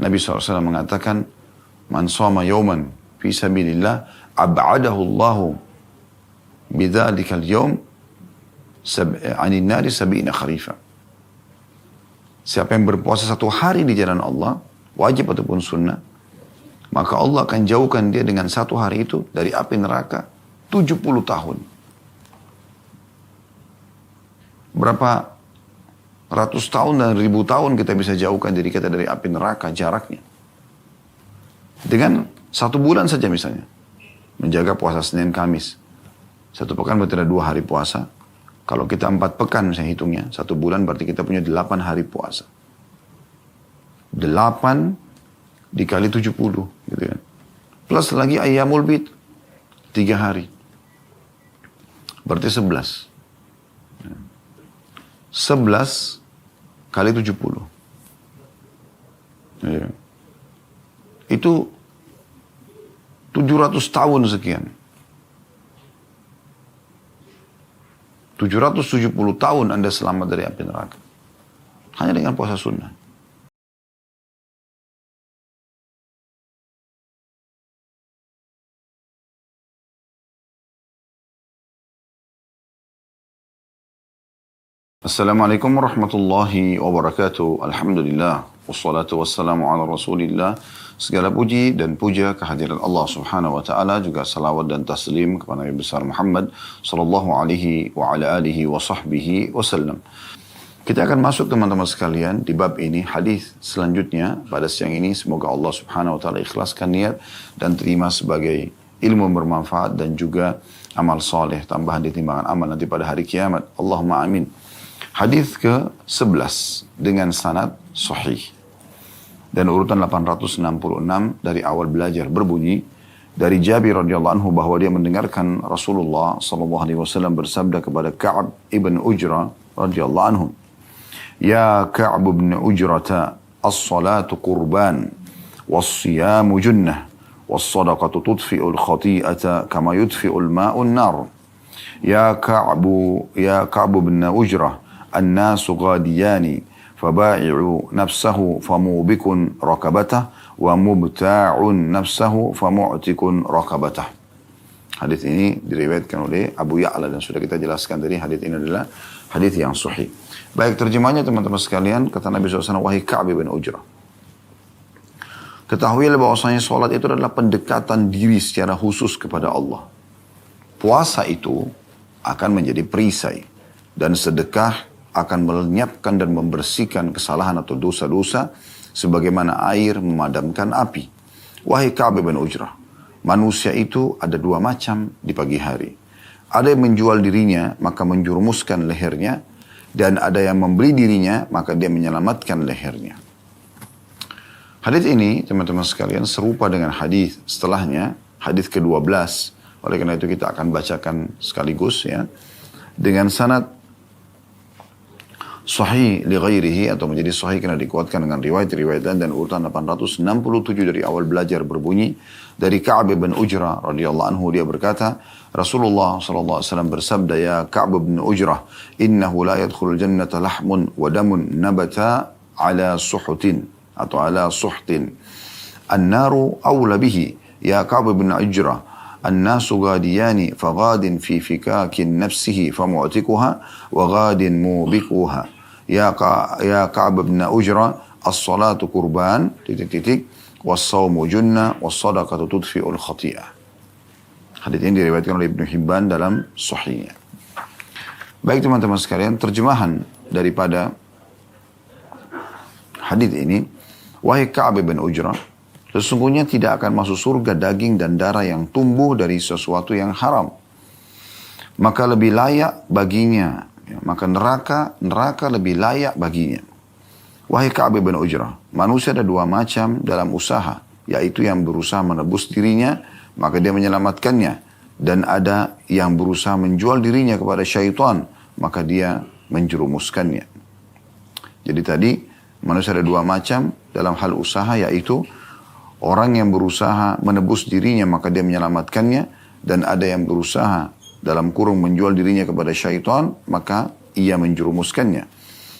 Nabi SAW mengatakan, man shoma yawman fi sabilillah, ab'adahu Allahu bidzalikal yawm anin nari sab'ina kharifa. Siapa yang berpuasa satu hari di jalan Allah, wajib ataupun sunnah, maka Allah akan jauhkan dia dengan satu hari itu dari api neraka 70 tahun. Berapa ratus tahun dan ribu tahun kita bisa jauhkan diri kita dari api neraka jaraknya. Dengan 1 bulan saja misalnya. Menjaga puasa Senin Kamis. 1 pekan berarti ada 2 hari puasa. Kalau kita 4 pekan saya hitungnya, 1 bulan berarti kita punya 8 hari puasa. 8 dikali 70 gitu kan. Plus lagi ayyamul bid 3 hari. Berarti 11. 11 kali 70. Ya. Itu 700 tahun sekian. 770 tahun Anda selamat dari api neraka. Hanya dengan puasa sunnah. Assalamualaikum warahmatullahi wabarakatuh. Alhamdulillah. Wassalatu wassalamu ala rasulillah. Segala puji dan puja kehadiran Allah subhanahu wa ta'ala. Juga salawat dan taslim kepada Nabi besar Muhammad sallallahu alaihi wa ala alihi wa sahbihi wasallam. Kita akan masuk teman-teman sekalian di bab ini, hadis selanjutnya pada siang ini. Semoga Allah subhanahu wa ta'ala ikhlaskan niat dan terima sebagai ilmu bermanfaat dan juga amal soleh, tambahan di timbangan amal nanti pada hari kiamat. Allahumma amin. Hadis ke-11 dengan sanad sahih dan urutan 866 dari awal belajar berbunyi dari Jabir radhiyallahu anhu bahwa dia mendengarkan Rasulullah sallallahu alaihi wasallam bersabda kepada Ka'ab ibn Ujrah radhiyallahu anhu, "Ya Ka'ab ibn Ujrah, as-salatu qurban, was-siyamu junnah, was-sadaqatu tudfi'ul khati'ata kama yudfi'ul ma'u an-nar. Ya Ka'ab ibn Ujrah, الناس غاديان فبائع نفسه فموبك ركبته ومبتاع نفسه فمعتق ركبته." Hadis ini diriwayatkan oleh Abu Ya'la dan sudah kita jelaskan tadi, hadis ini adalah hadis yang sahih. Baik, terjemahnya teman-teman sekalian, kata Nabi SAW, wahai Ka'ab bin Ujrah, ketahuilah bahwasanya sholat itu adalah pendekatan diri secara khusus kepada Allah. Puasa itu akan menjadi perisai dan sedekah akan melenyapkan dan membersihkan kesalahan atau dosa-dosa sebagaimana air memadamkan api. Wahai Ka'ab bin Ujrah, manusia itu ada 2 macam di pagi hari. Ada yang menjual dirinya maka menjurumuskan lehernya, dan ada yang membeli dirinya maka dia menyelamatkan lehernya. Hadis ini teman-teman sekalian serupa dengan hadis setelahnya, hadis ke-12. Oleh karena itu kita akan bacakan sekaligus ya, dengan sanad sahih li ghairihi, atau menjadi sahih karena dikuatkan dengan riwayat-riwayat dan urutan 867 dari awal belajar berbunyi dari Ka'ab bin Ujrah radhiyallahu anhu, dia berkata, Rasulullah sallallahu alaihi wasallam bersabda, ya Ka'ab bin Ujrah, innahu la yadkhulul jannata lahmun wa damun nabata ala suhutin atau ala suhtin, an-naru awla bihi. Ya Ka'ab bin Ujrah, الناس غاديان فغاد في فكاك نفسه فمعتقها وغاد موبكها. يا كعب بن أجرة الصلاة قربان والصوم جنة والصدقة تطفئ الخطيئة. Hadis ini diriwayatkan oleh Ibnu Hibban dalam Sahihnya. Baik teman-teman sekalian, terjemahan daripada hadis ini, wahai Ka'ab bin Ujrah, sesungguhnya tidak akan masuk surga daging dan darah yang tumbuh dari sesuatu yang haram. Maka lebih layak baginya. Maka neraka lebih layak baginya. Wahai Ka'ab bin Ujrah, manusia ada 2 macam dalam usaha. Yaitu yang berusaha menebus dirinya, maka dia menyelamatkannya. Dan ada yang berusaha menjual dirinya kepada syaitan, maka dia menjerumuskannya. Jadi tadi manusia ada 2 macam dalam hal usaha, yaitu orang yang berusaha menebus dirinya maka dia menyelamatkannya, dan ada yang berusaha dalam kurung menjual dirinya kepada syaitan maka ia menjerumuskannya.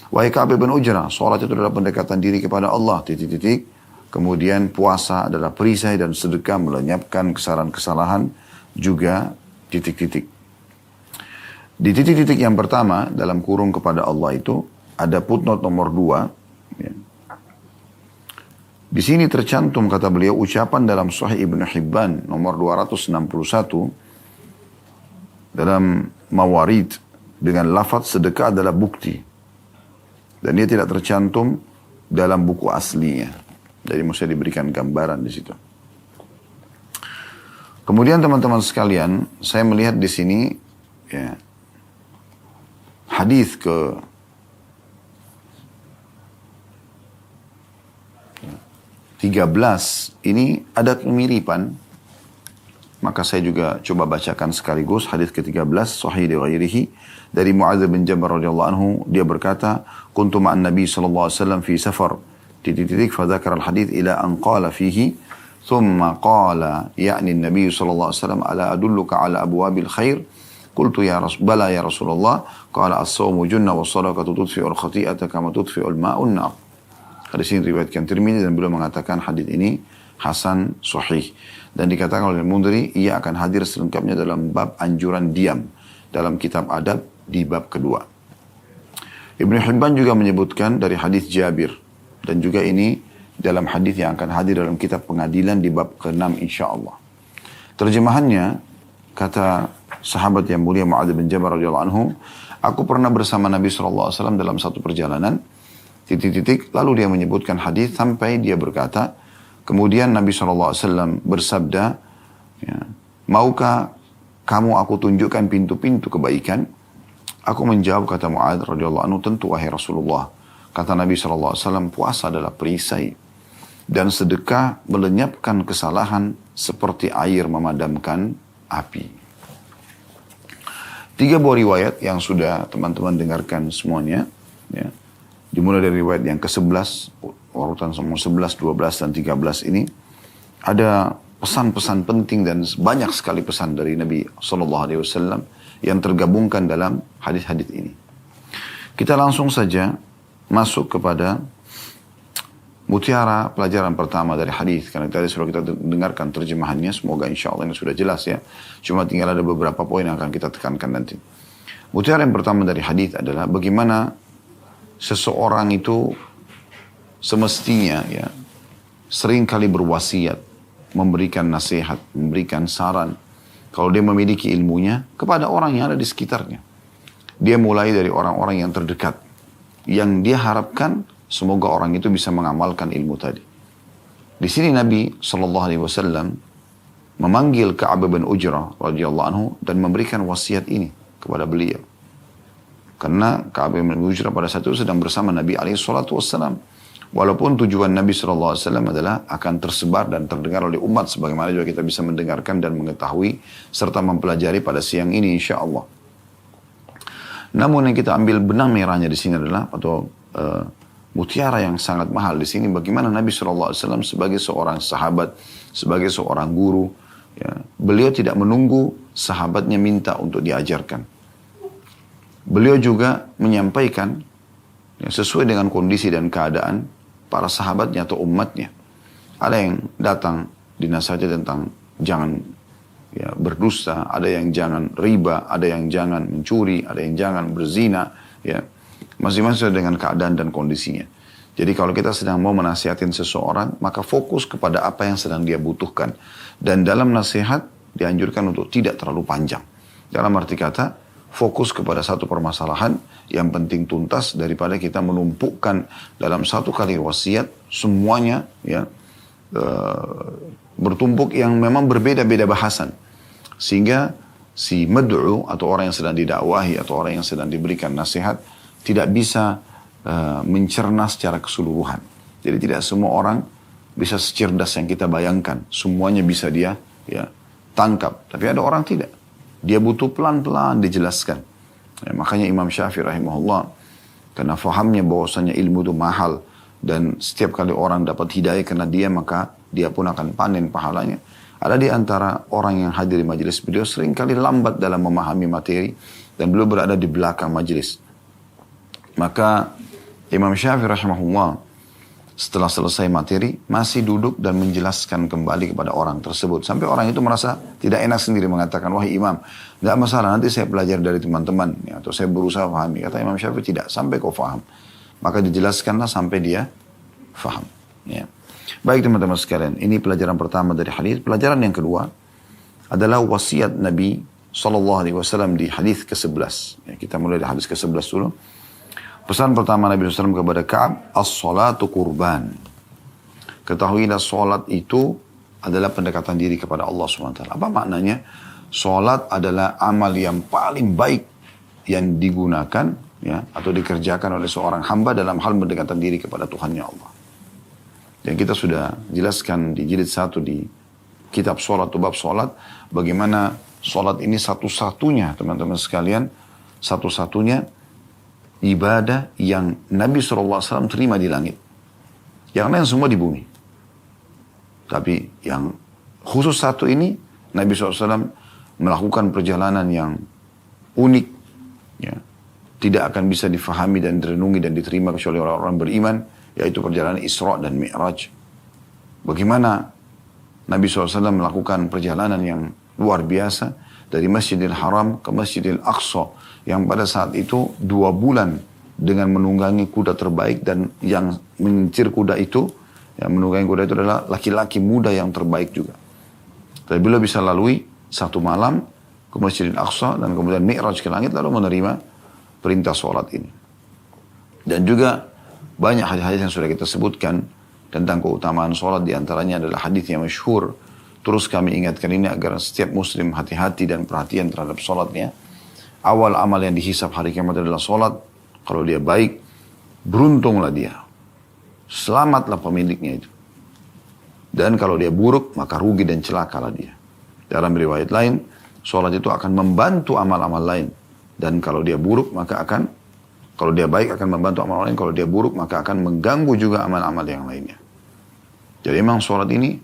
Wahai Ka'ab bin Ujrah, salat itu adalah pendekatan diri kepada Allah, kemudian puasa adalah perisai dan sedekah melenyapkan kesalahan-kesalahan, juga titik-titik. Di titik-titik yang pertama dalam kurung kepada Allah itu ada footnote nomor 2. Ya. Di sini tercantum kata beliau ucapan dalam Sahih Ibnu Hibban nomor 261 dalam Mawarid dengan lafaz sedekah adalah bukti. Dan dia tidak tercantum dalam buku aslinya. Jadi mesti diberikan gambaran di situ. Kemudian teman-teman sekalian, saya melihat di sini ya, hadis ke 13 ini ada kemiripan. Maka saya juga coba bacakan sekaligus hadis ke-13 sahih di ghairihi dari Muadz bin Jabal radhiyallahu anhu, dia berkata, "Kuntu ma'an Nabi sallallahu alaihi wasallam fi safar." Titik-titik fa dzakara al-hadits ila an qala fihi, thumma qala ya'ni an-nabi sallallahu alaihi wasallam, "Ala adulluka ala abwabil khair?" Qultu ya bala ya Rasulullah, qala as-sawmu junnah was sadaqatu tudfi'u al-khati'ata kama tudfi'u al-ma'u an-nar. Hadis ini riwayatkan Tirmidzi dan beliau mengatakan hadis ini hasan sahih. Dan dikatakan oleh Mundhiri, ia akan hadir selengkapnya dalam bab anjuran diam dalam kitab adab di bab kedua. Ibnu Hibban juga menyebutkan dari hadis Jabir dan juga ini dalam hadis yang akan hadir dalam kitab pengadilan di bab ke-6 insyaallah. Terjemahannya kata sahabat yang mulia Muadz bin Jabal radhiyallahu anhu, aku pernah bersama Nabi sallallahu alaihi wasallam dalam satu perjalanan titik-titik lalu dia menyebutkan hadis sampai dia berkata, kemudian Nabi SAW bersabda, ya, maukah kamu aku tunjukkan pintu-pintu kebaikan? Aku menjawab kata Muadz radhiyallahu anhu, tentu wahai Rasulullah. Kata Nabi SAW, puasa adalah perisai dan sedekah melenyapkan kesalahan seperti air memadamkan api. 3 buah riwayat yang sudah teman-teman dengarkan semuanya, ya. Dimulai dari riwayat yang ke-11, urutan semua 11, 12, dan 13 ini, ada pesan-pesan penting dan banyak sekali pesan dari Nabi SAW yang tergabungkan dalam hadis-hadis ini. Kita langsung saja masuk kepada mutiara pelajaran pertama dari hadis. Karena tadi sudah kita dengarkan terjemahannya, semoga insya Allah ini sudah jelas ya. Cuma tinggal ada beberapa poin yang akan kita tekankan nanti. Mutiara yang pertama dari hadis adalah bagaimana seseorang itu semestinya ya sering kali berwasiat, memberikan nasihat, memberikan saran kalau dia memiliki ilmunya kepada orang yang ada di sekitarnya. Dia mulai dari orang-orang yang terdekat yang dia harapkan semoga orang itu bisa mengamalkan ilmu tadi. Di sini Nabi SAW memanggil Ka'ab bin Ujrah radhiyallahu anhu dan memberikan wasiat ini kepada beliau. Karena Ka'ab bin Ujrah pada saat itu sedang bersama Nabi SAW. Walaupun tujuan Nabi SAW adalah akan tersebar dan terdengar oleh umat. Sebagaimana juga kita bisa mendengarkan dan mengetahui serta mempelajari pada siang ini insya Allah. Namun yang kita ambil benang merahnya di sini adalah atau mutiara yang sangat mahal di sini. Bagaimana Nabi SAW sebagai seorang sahabat, sebagai seorang guru. Ya, beliau tidak menunggu sahabatnya minta untuk diajarkan. Beliau juga menyampaikan ya, sesuai dengan kondisi dan keadaan para sahabatnya atau umatnya. Ada yang datang dinasihati tentang jangan ya, berdusta, ada yang jangan riba, ada yang jangan mencuri, ada yang jangan berzina. Ya. Masing-masing dengan keadaan dan kondisinya. Jadi kalau kita sedang mau menasihatin seseorang, maka fokus kepada apa yang sedang dia butuhkan. Dan dalam nasihat dianjurkan untuk tidak terlalu panjang. Dalam arti kata, fokus kepada satu permasalahan yang penting tuntas daripada kita menumpukkan dalam satu kali wasiat semuanya ya bertumpuk yang memang berbeda-beda bahasan sehingga si mad'u atau orang yang sedang didakwahi atau orang yang sedang diberikan nasihat tidak bisa mencerna secara keseluruhan. Jadi tidak semua orang bisa secerdas yang kita bayangkan, semuanya bisa dia ya tangkap, tapi ada orang tidak. Dia butuh pelan-pelan dijelaskan. Ya, makanya Imam Syafi'i rahimahullah, karena fahamnya bahwasanya ilmu itu mahal, dan setiap kali orang dapat hidayah karena dia, maka dia pun akan panen pahalanya. Ada di antara orang yang hadir di majelis beliau seringkali lambat dalam memahami materi, dan beliau berada di belakang majelis. Maka Imam Syafi'i rahimahullah setelah selesai materi, masih duduk dan menjelaskan kembali kepada orang tersebut. Sampai orang itu merasa tidak enak sendiri mengatakan, wahai imam, nggak masalah, nanti saya belajar dari teman-teman, ya, atau saya berusaha pahami. Kata Imam Syafi'i, tidak, sampai kau faham. Maka dijelaskanlah sampai dia faham. Ya. Baik teman-teman sekalian, ini pelajaran pertama dari hadis. Pelajaran yang kedua adalah wasiat Nabi SAW di hadis ke-11. Ya, kita mulai dari hadis ke-11 dulu. Pesan pertama Nabi SAW kepada Ka'ab, as-salatu kurban. Ketahuilah solat itu adalah pendekatan diri kepada Allah SWT. Apa maknanya? Solat adalah amal yang paling baik yang digunakan ya, atau dikerjakan oleh seorang hamba dalam hal mendekatan diri kepada Tuhannya Allah. Dan kita sudah jelaskan di jilid 1 di kitab solat atau bab solat, bagaimana solat ini satu-satunya teman-teman sekalian, satu-satunya ibadah yang Nabi SAW terima di langit. Yang lain semua di bumi. Tapi yang khusus satu ini, Nabi SAW melakukan perjalanan yang unik. Ya. Tidak akan bisa difahami dan direnungi dan diterima kecuali orang-orang beriman. Yaitu perjalanan Isra dan Mi'raj. Bagaimana Nabi SAW melakukan perjalanan yang luar biasa. Dari Masjidil Haram ke Masjidil Aqsa. Yang pada saat itu 2 bulan dengan menunggangi kuda terbaik, dan yang mengincir kuda itu, yang menunggangi kuda itu adalah laki-laki muda yang terbaik juga. Tapi beliau bisa lalui 1 malam ke Masjidil Aqsa dan kemudian Mi'raj ke langit lalu menerima perintah sholat ini. Dan juga banyak hadis-hadis yang sudah kita sebutkan tentang keutamaan sholat, diantaranya adalah hadis yang masyhur. Terus kami ingatkan ini agar setiap muslim hati-hati dan perhatian terhadap sholatnya. Awal amal yang dihisab hari kiamat adalah sholat. Kalau dia baik, beruntunglah dia. Selamatlah pemiliknya itu. Dan kalau dia buruk, maka rugi dan celakalah dia. Dalam riwayat lain, sholat itu akan membantu amal-amal lain. Dan kalau dia buruk, kalau dia baik akan membantu amal lain. Kalau dia buruk, maka akan mengganggu juga amal-amal yang lainnya. Jadi memang sholat ini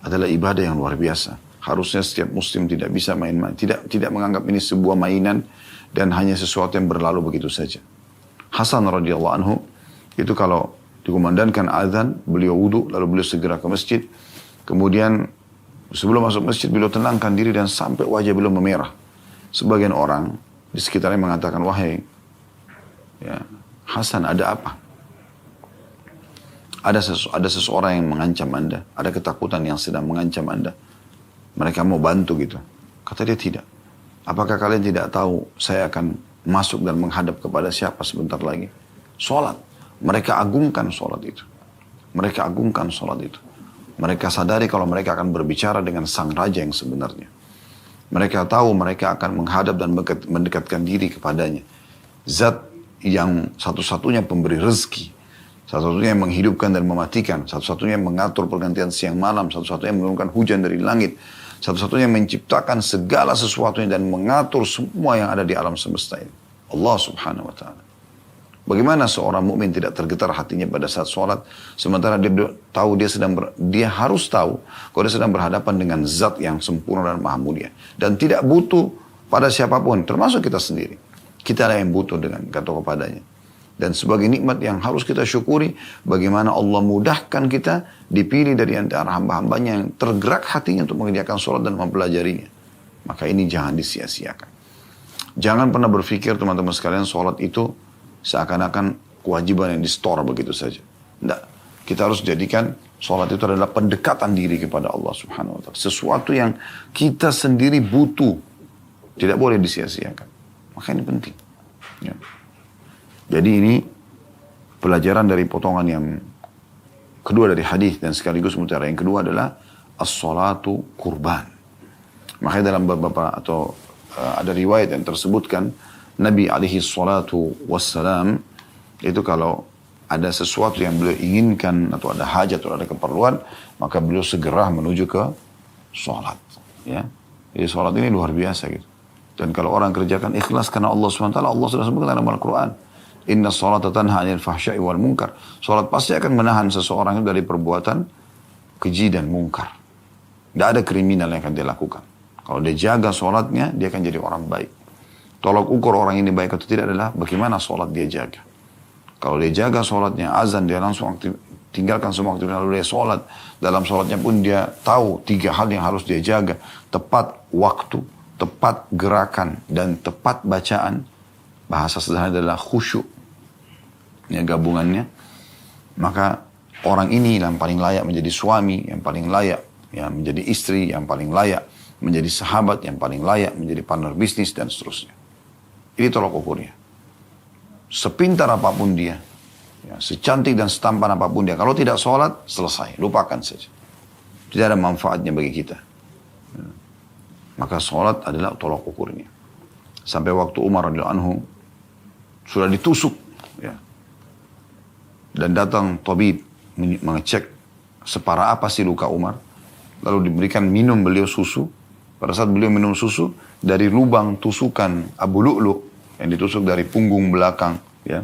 adalah ibadah yang luar biasa. Harusnya setiap muslim tidak bisa main-main. Tidak menganggap ini sebuah mainan dan hanya sesuatu yang berlalu begitu saja. Hasan radhiyallahu anhu itu kalau dikumandangkan azan, beliau wudu lalu beliau segera ke masjid. Kemudian sebelum masuk masjid beliau tenangkan diri dan sampai wajah beliau memerah. Sebagian orang di sekitarnya mengatakan, wahai ya, Hasan, ada apa? Ada seseorang yang mengancam Anda, ada ketakutan yang sedang mengancam Anda. Mereka mau bantu gitu. Kata dia, tidak. Apakah kalian tidak tahu saya akan masuk dan menghadap kepada siapa sebentar lagi? Sholat. Mereka agungkan sholat itu. Mereka agungkan sholat itu. Mereka sadari kalau mereka akan berbicara dengan sang raja yang sebenarnya. Mereka tahu mereka akan menghadap dan mendekatkan diri kepadanya. Zat yang satu-satunya pemberi rezeki. Satu-satunya yang menghidupkan dan mematikan. Satu-satunya yang mengatur pergantian siang malam. Satu-satunya yang menurunkan hujan dari langit. Satu-satunya yang menciptakan segala sesuatunya dan mengatur semua yang ada di alam semesta ini. Allah subhanahu wa ta'ala. Bagaimana seorang mukmin tidak tergetar hatinya pada saat sholat. Sementara dia harus tahu kalau dia sedang berhadapan dengan zat yang sempurna dan maha mulia. Dan tidak butuh pada siapapun. Termasuk kita sendiri. Kita yang butuh dengan kata kepadanya. Dan sebagai nikmat yang harus kita syukuri, bagaimana Allah mudahkan kita dipilih dari antara hamba-hambanya yang tergerak hatinya untuk mengerjakan sholat dan mempelajarinya. Maka ini jangan disia-siakan. Jangan pernah berpikir teman-teman sekalian sholat itu seakan-akan kewajiban yang di-store begitu saja. Tidak. Kita harus jadikan sholat itu adalah pendekatan diri kepada Allah subhanahu wa ta'ala. Sesuatu yang kita sendiri butuh. Tidak boleh disia-siakan. Maka ini penting. Ya. Jadi ini pelajaran dari potongan yang kedua dari hadis dan sekaligus mutiara yang kedua adalah as-salatu kurban. Makanya dalam beberapa atau ada riwayat yang tersebutkan Nabi alaihi salatu wassalam itu kalau ada sesuatu yang beliau inginkan atau ada hajat atau ada keperluan, maka beliau segera menuju ke salat. Ya, jadi salat ini luar biasa gitu. Dan kalau orang kerjakan ikhlas karena Allah SWT, Allah sudah sebutkan dalam Al-Quran. Inna salata tanha anil fahsya'i wal munkar. Salat pasti akan menahan seseorang dari perbuatan keji dan mungkar. Tidak ada kriminal yang akan dia lakukan. Kalau dia jaga salatnya, dia akan jadi orang baik. Tolak ukur orang ini baik atau tidak adalah bagaimana salat dia jaga. Kalau dia jaga salatnya, azan dia langsung tinggalkan semua aktivitas lalu dia sholat. Dalam sholatnya pun dia tahu 3 hal yang harus dia jaga. Tepat waktu, tepat gerakan, dan tepat bacaan. Bahasa sederhana adalah khusyuk. Ya, gabungannya. Maka orang ini yang paling layak menjadi suami, yang paling layak ya, menjadi istri, yang paling layak menjadi sahabat, yang paling layak menjadi partner bisnis, dan seterusnya. Ini tolak ukurnya. Sepintar apapun dia, ya, secantik dan setampan apapun dia, kalau tidak sholat, selesai, lupakan saja. Tidak ada manfaatnya bagi kita. Ya. Maka sholat adalah tolak ukurnya. Sampai waktu Umar radhiyallahu anhu sudah ditusuk, ya. Dan datang tabib mengecek separah apa sih luka Umar. Lalu diberikan minum beliau susu. Pada saat beliau minum susu, dari lubang tusukan Abu Lu'lu' yang ditusuk dari punggung belakang, ya,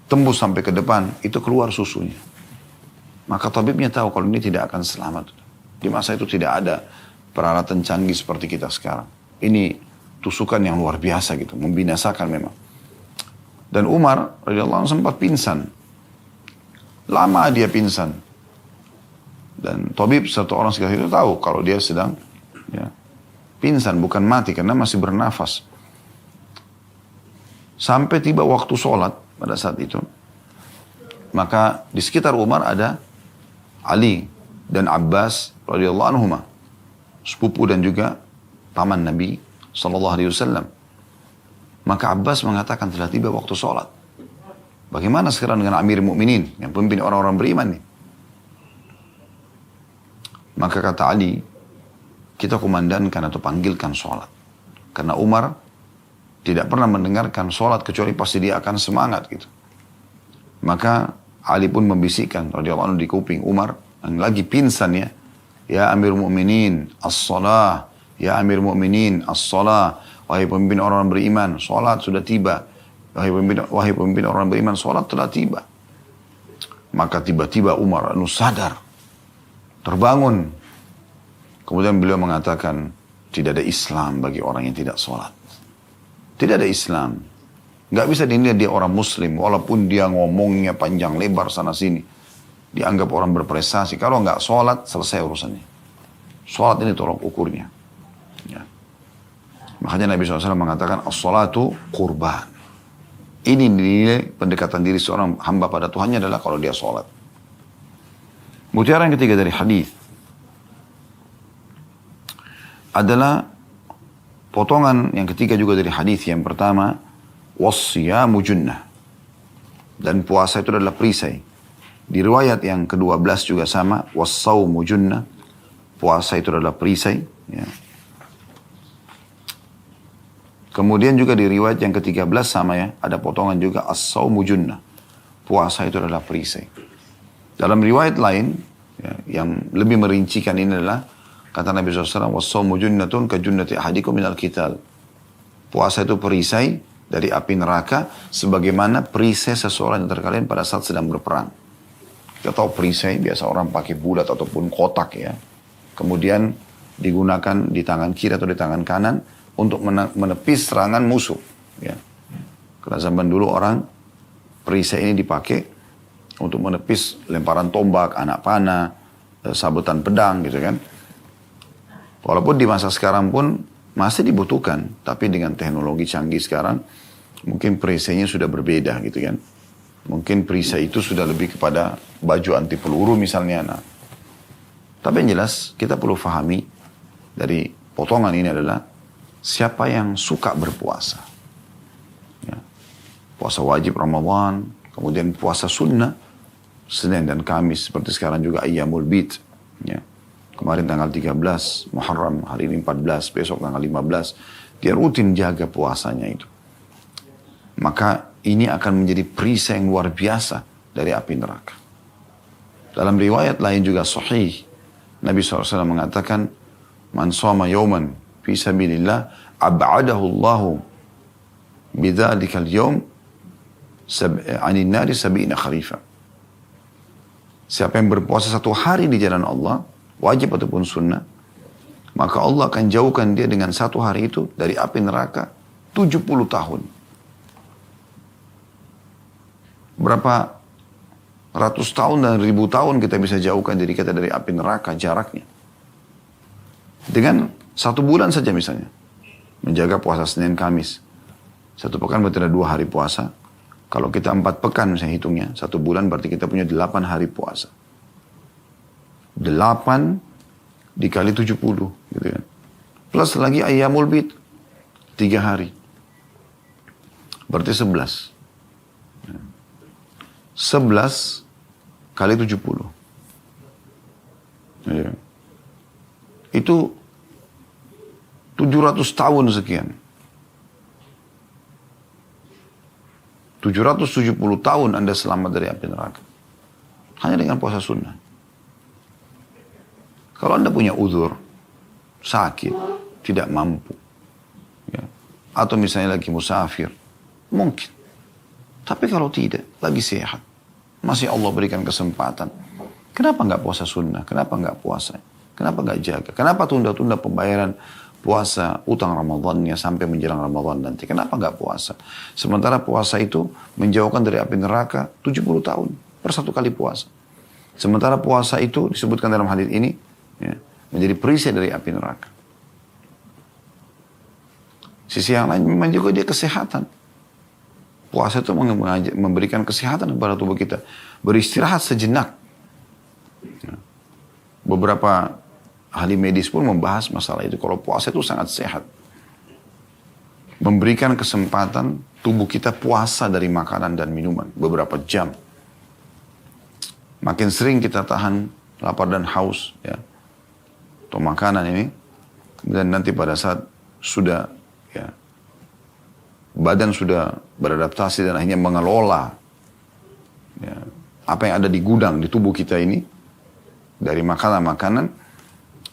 tembus sampai ke depan, itu keluar susunya. Maka tabibnya tahu kalau ini tidak akan selamat. Di masa itu tidak ada peralatan canggih seperti kita sekarang. Ini tusukan yang luar biasa gitu, membinasakan memang. Dan Umar radhiyallahu anhu sempat pingsan. Lama dia pingsan. Dan tabib serta orang sekitar itu tahu kalau dia sedang ya, pingsan, bukan mati karena masih bernafas. Sampai tiba waktu sholat pada saat itu. Maka di sekitar Umar ada Ali dan Abbas radhiyallahu anhuma, sepupu dan juga paman Nabi SAW. Maka Abbas mengatakan telah tiba waktu sholat. Bagaimana sekarang dengan Amir Mu'minin yang pemimpin orang-orang beriman nih? Maka kata Ali, kita kumandankan atau panggilkan sholat. Karena Umar tidak pernah mendengarkan sholat kecuali pasti dia akan semangat gitu. Maka Ali pun membisikkan radhiyallahu anhu di kuping Umar yang lagi pingsan ya. Ya Amir Mu'minin, as-salah. Ya Amir Mu'minin, as-salah. Wahai pemimpin orang beriman, sholat sudah tiba. Wahai pemimpin orang beriman, sholat telah tiba. Maka tiba-tiba Umar sadar, terbangun. Kemudian beliau mengatakan, tidak ada Islam bagi orang yang tidak sholat. Tidak ada Islam. Nggak bisa dinilai dia orang Muslim, walaupun dia ngomongnya panjang lebar sana sini. Dianggap orang berprestasi. Kalau nggak sholat, selesai urusannya. Sholat ini tolak ukurnya. Ya. Makanya Nabi SAW mengatakan, as-sholatu qurban. Ini dinilai pendekatan diri seorang hamba pada Tuhannya adalah kalau dia sholat. Mutiara yang ketiga dari hadis adalah potongan yang ketiga juga dari hadis yang pertama, was-siyamu junnah. Dan puasa itu adalah perisai. Di riwayat yang ke-12 juga sama, was-sawmu junnah. Puasa itu adalah perisai. Ya. Kemudian juga di riwayat yang ke-13 sama ya, ada potongan juga as-sawmu junnah. Puasa itu adalah perisai. Dalam riwayat lain, ya, yang lebih merincikan ini adalah, kata Nabi SAW, was-sawmu junnatun ka junnati ahadikum minal qital. Puasa itu perisai dari api neraka, sebagaimana perisai seseorang yang terkalian pada saat sedang berperang. Kita tahu perisai, biasa orang pakai bulat ataupun kotak ya. Kemudian digunakan di tangan kiri atau di tangan kanan, untuk menepis serangan musuh. Ya. Karena zaman dulu orang perisai ini dipakai untuk menepis lemparan tombak, anak panah, sabetan pedang gitu kan. Walaupun di masa sekarang pun masih dibutuhkan, tapi dengan teknologi canggih sekarang mungkin perisainya sudah berbeda gitu kan. Mungkin perisai itu sudah lebih kepada baju anti peluru misalnya. Nah. Tapi yang jelas kita perlu fahami dari potongan ini adalah siapa yang suka berpuasa. Ya. Puasa wajib Ramadan, kemudian puasa sunnah, Senin dan Kamis, seperti sekarang juga Ayyamul Bid. Ya. Kemarin tanggal 13 Muharram, hari ini 14, besok tanggal 15. Dia rutin jaga puasanya itu. Maka ini akan menjadi perisai yang luar biasa dari api neraka. Dalam riwayat lain juga sahih, Nabi SAW mengatakan, man shoma yawman fi sabilillah ab'adahu Allahu bidzalikal yawm anin nari sab'ina kharifa. Siapa yang berpuasa satu hari di jalan Allah, wajib ataupun sunnah, maka Allah akan jauhkan dia dengan satu hari itu dari api neraka 70 tahun. Berapa Ratus tahun dan ribu tahun kita bisa jauhkan diri kita dari api neraka jaraknya. Dengan 1 bulan saja misalnya. Menjaga puasa Senin Kamis. 1 pekan berarti ada 2 hari puasa. Kalau kita 4 pekan misalnya hitungnya. 1 bulan berarti kita punya 8 hari puasa. 8 dikali 70 gitu kan. Plus lagi ayyamul bid 3 hari. Berarti 11. 11 kali 70. Ya. Itu 700 tahun sekian. 770 tahun Anda selamat dari api neraka. Hanya dengan puasa sunnah. Kalau Anda punya uzur, sakit, tidak mampu, ya, atau misalnya lagi musafir, mungkin. Tapi kalau tidak, lagi sehat, masih Allah berikan kesempatan. Kenapa nggak puasa sunnah? Kenapa nggak puasa? Kenapa nggak jaga? Kenapa tunda-tunda pembayaran puasa utang Ramadannya sampai menjelang Ramadan nanti? Kenapa nggak puasa? Sementara puasa itu menjauhkan dari api neraka 70 tahun per 1 kali puasa. Sementara puasa itu disebutkan dalam hadis ini, ya, menjadi perisai dari api neraka. Sisi yang lain memang juga dia kesehatan. Puasa itu memberikan kesehatan kepada tubuh kita. Beristirahat sejenak. Beberapa ahli medis pun membahas masalah itu. Kalau puasa itu sangat sehat. Memberikan kesempatan tubuh kita puasa dari makanan dan minuman. Beberapa jam. Makin sering kita tahan lapar dan haus, ya, atau makanan ini, dan nanti pada saat sudah, ya, badan sudah beradaptasi dan akhirnya mengelola, ya, apa yang ada di gudang di tubuh kita ini dari makanan-makanan,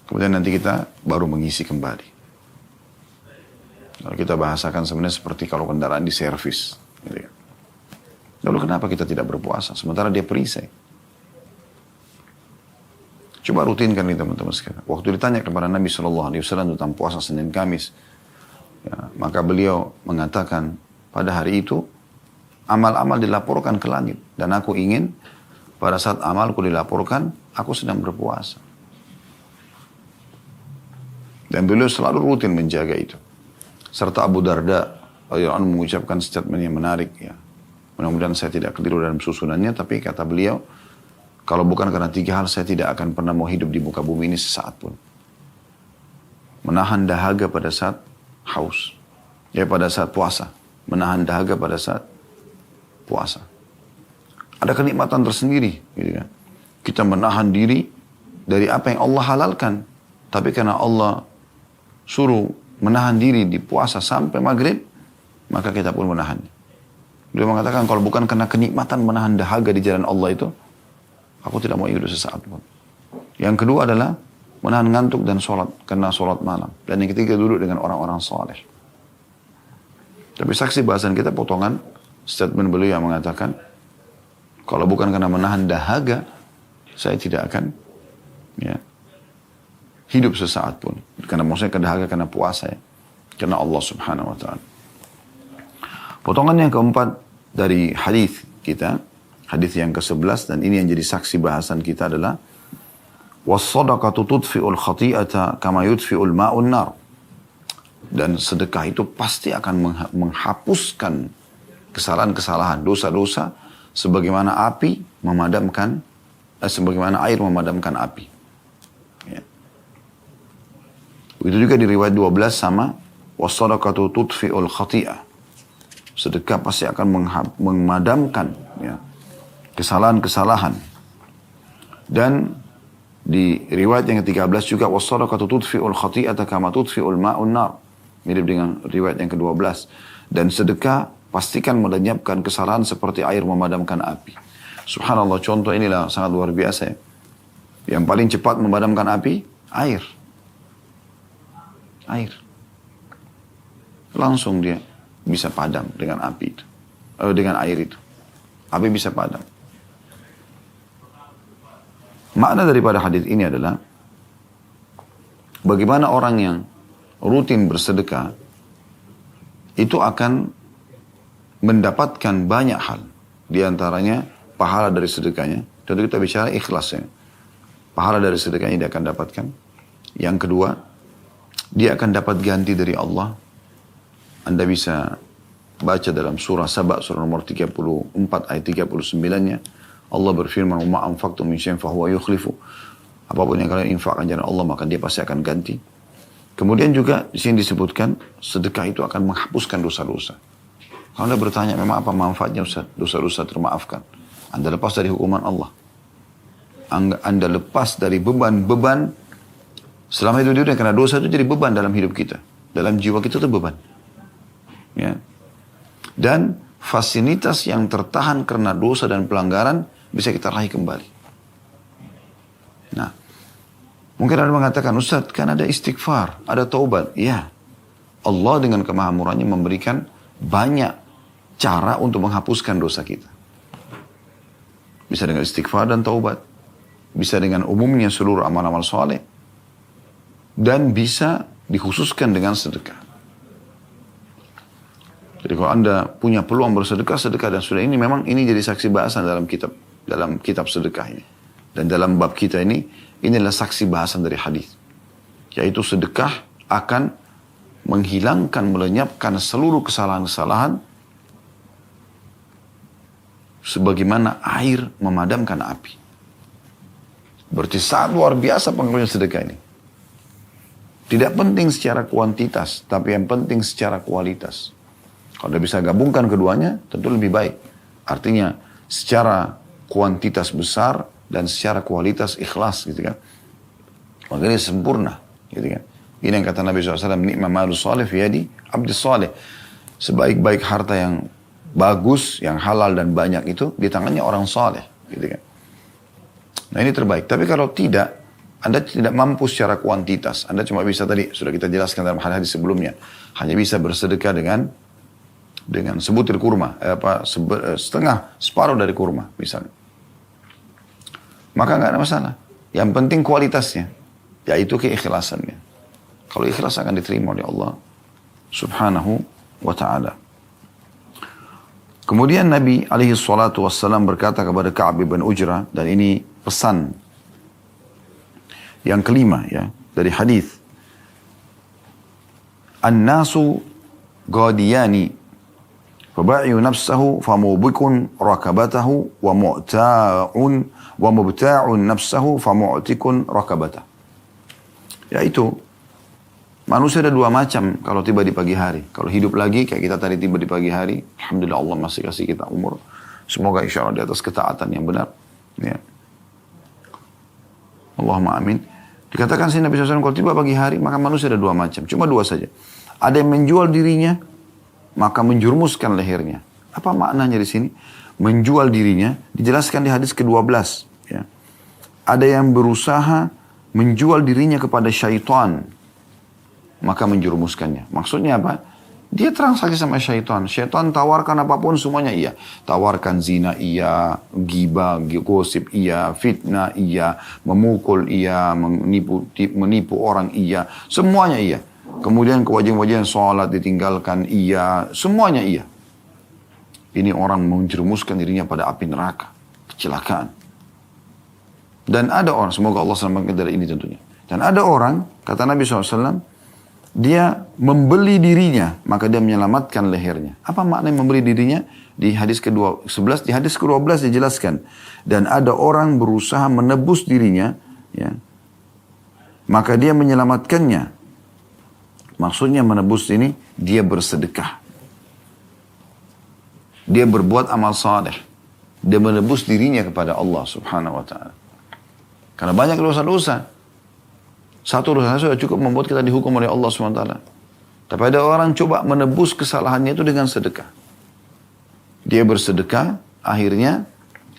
kemudian nanti kita baru mengisi kembali. Kalau kita bahasakan sebenarnya seperti kalau kendaraan diservis, gitu ya. Lalu kenapa kita tidak berpuasa sementara dia perisai? Coba rutinkan nih teman-teman sekalian. Waktu ditanya kepada Nabi SAW tentang puasa Senin Kamis, ya, maka beliau mengatakan pada hari itu amal-amal dilaporkan ke langit. Dan aku ingin pada saat amalku dilaporkan, aku sedang berpuasa. Dan beliau selalu rutin menjaga itu. Serta Abu Darda mengucapkan statement yang menarik. Ya. Mudah-mudahan saya tidak keliru dalam susunannya, tapi kata beliau, kalau bukan karena 3 hal, saya tidak akan pernah mau hidup di muka bumi ini sesaat pun. Menahan dahaga pada saat haus. Ya, pada saat puasa. Menahan dahaga pada saat puasa. Ada kenikmatan tersendiri. Gitu kan. Kita menahan diri dari apa yang Allah halalkan. Tapi karena Allah suruh menahan diri di puasa sampai maghrib, maka kita pun menahan. Beliau mengatakan, kalau bukan karena kenikmatan menahan dahaga di jalan Allah itu, aku tidak mau hidup sesaat pun. Yang kedua adalah menahan ngantuk dan sholat, karena sholat malam. Dan yang ketiga duduk dengan orang-orang saleh. Tapi saksi bahasan kita potongan statement beliau yang mengatakan, kalau bukan karena menahan dahaga, saya tidak akan, ya, hidup sesaat pun. Karena maksudnya kedahaga karena puasa, ya. Karena Allah Subhanahu wa ta'ala. Potongan yang keempat dari hadis kita, hadis yang ke-11, dan ini yang jadi saksi bahasan kita adalah was-shadaqatu tudfi'ul khati'ata kama yudfi'ul ma'un nar. Dan sedekah itu pasti akan menghapuskan kesalahan-kesalahan, dosa-dosa sebagaimana api memadamkan, sebagaimana air memadamkan api. Ya. Itu juga di riwayat 12 sama was-shadaqatu tudfi'ul khati'ah. Sedekah pasti akan memadamkan, ya, kesalahan-kesalahan. Dan di riwayat yang ke-13 juga was-shadaqatu tudfi'ul khati'ata kama tudfi'ul ma'un nar. Mirip dengan riwayat yang ke-12. Dan sedekah pastikan melenyapkan kesalahan seperti air memadamkan api. Subhanallah, contoh inilah sangat luar biasa, ya. Yang paling cepat memadamkan api, air. Air. Langsung dia bisa padam dengan api itu. Dengan air itu. Api bisa padam. Makna daripada hadis ini adalah bagaimana orang yang rutin bersedekah itu akan mendapatkan banyak hal. Di antaranya pahala dari sedekahnya. Tentu kita bicara ikhlasnya. Pahala dari sedekahnya dia akan dapatkan. Yang kedua, dia akan dapat ganti dari Allah. Anda bisa baca dalam surah Saba, surah nomor 34 ayat 39-nya. Allah berfirman, "Ma anfaqtum min syai'in fahuwa yukhlifu." Apapun yang kalian infakkan jalan Allah, maka dia pasti akan ganti. Kemudian juga di sini disebutkan, sedekah itu akan menghapuskan dosa-dosa. Kalau Anda bertanya, memang apa manfaatnya Ustaz? Dosa-dosa termaafkan. Anda lepas dari hukuman Allah. Anda lepas dari beban-beban. Selama itu dia karena dosa itu jadi beban dalam hidup kita. Dalam jiwa kita itu beban. Ya. Dan fasilitas yang tertahan karena dosa dan pelanggaran bisa kita raih kembali. Nah, mungkin ada mengatakan, Ustaz, kan ada istighfar, ada taubat. Ya, Allah dengan kemahamurannya memberikan banyak cara untuk menghapuskan dosa kita. Bisa dengan istighfar dan taubat. Bisa dengan umumnya seluruh amal-amal soleh. Dan bisa dikhususkan dengan sedekah. Jadi kalau Anda punya peluang bersedekah, sedekah. Dan sudah ini memang ini jadi saksi bahasan dalam kitab sedekah ini. Dan dalam bab kita ini adalah saksi bahasan dari hadis. Yaitu sedekah akan menghilangkan, melenyapkan seluruh kesalahan-kesalahan sebagaimana air memadamkan api. Berarti sangat luar biasa pengaruhnya sedekah ini. Tidak penting secara kuantitas, tapi yang penting secara kualitas. Kalau Anda bisa gabungkan keduanya, tentu lebih baik. Artinya secara kuantitas besar dan secara kualitas ikhlas, gitu kan. Makanya sempurna, gitu kan. Ini yang kata Nabi SAW, "Ni'ma malu salih fi yadi abdi salih." Sebaik-baik harta yang bagus, yang halal dan banyak itu di tangannya orang saleh, gitu kan. Nah ini terbaik. Tapi kalau tidak, Anda tidak mampu secara kuantitas. Anda cuma bisa tadi, sudah kita jelaskan dalam hadis sebelumnya. Hanya bisa bersedekah dengan sebutir kurma, separuh dari kurma, misalnya. Maka nggak ada masalah. Yang penting kualitasnya, yaitu keikhlasannya. Kalau ikhlas akan diterima oleh Allah Subhanahu wa Ta'ala. Kemudian Nabi alaihi salatu wassalam berkata kepada Ka'ab bin Ujrah, dan ini pesan yang kelima ya dari hadis. An-nasu ghadiyani faba'iu nafsahu famubikun rakabatahu wa mubta'un nafsahu famu'tikun rakabatah. Yaitu manusia ada dua macam kalau tiba di pagi hari. Kalau hidup lagi kayak kita tadi tiba di pagi hari, alhamdulillah Allah masih kasih kita umur. Semoga insya Allah di atas ketaatan yang benar. Ya. Allahumma amin. Dikatakan sini Nabi SAW, kalau tiba pagi hari maka manusia ada dua macam. Cuma dua saja. Ada yang menjual dirinya, maka menjurumuskan lehernya. Apa maknanya di sini? Menjual dirinya, dijelaskan di hadis ke-12. Ya. Ada yang berusaha menjual dirinya kepada syaitan, maka menjurumuskannya. Maksudnya apa? Dia transaksi sama syaitan. Syaitan tawarkan apapun semuanya iya. Tawarkan zina iya, ghibah, gosip iya, fitnah iya, memukul iya, menipu orang iya. Semuanya iya. Kemudian kewajiban-kewajiban sholat ditinggalkan iya. Semuanya iya. Ini orang menjerumuskan dirinya pada api neraka. Kecelakaan. Dan ada orang, semoga Allah selamatkan dari ini tentunya. Dan ada orang, kata Nabi SAW, dia membeli dirinya, maka dia menyelamatkan lehernya. Apa makna membeli dirinya? Di hadis ke-11, di hadis ke-12 dijelaskan. Dan ada orang berusaha menebus dirinya, ya, maka dia menyelamatkannya. Maksudnya menebus ini, dia bersedekah. Dia berbuat amal saleh. Dia menebus dirinya kepada Allah Subhanahu wa Ta'ala. Karena banyak dosa-dosa. Satu dosa sudah cukup membuat kita dihukum oleh Allah SWT. Tapi ada orang coba menebus kesalahannya itu dengan sedekah. Dia bersedekah, akhirnya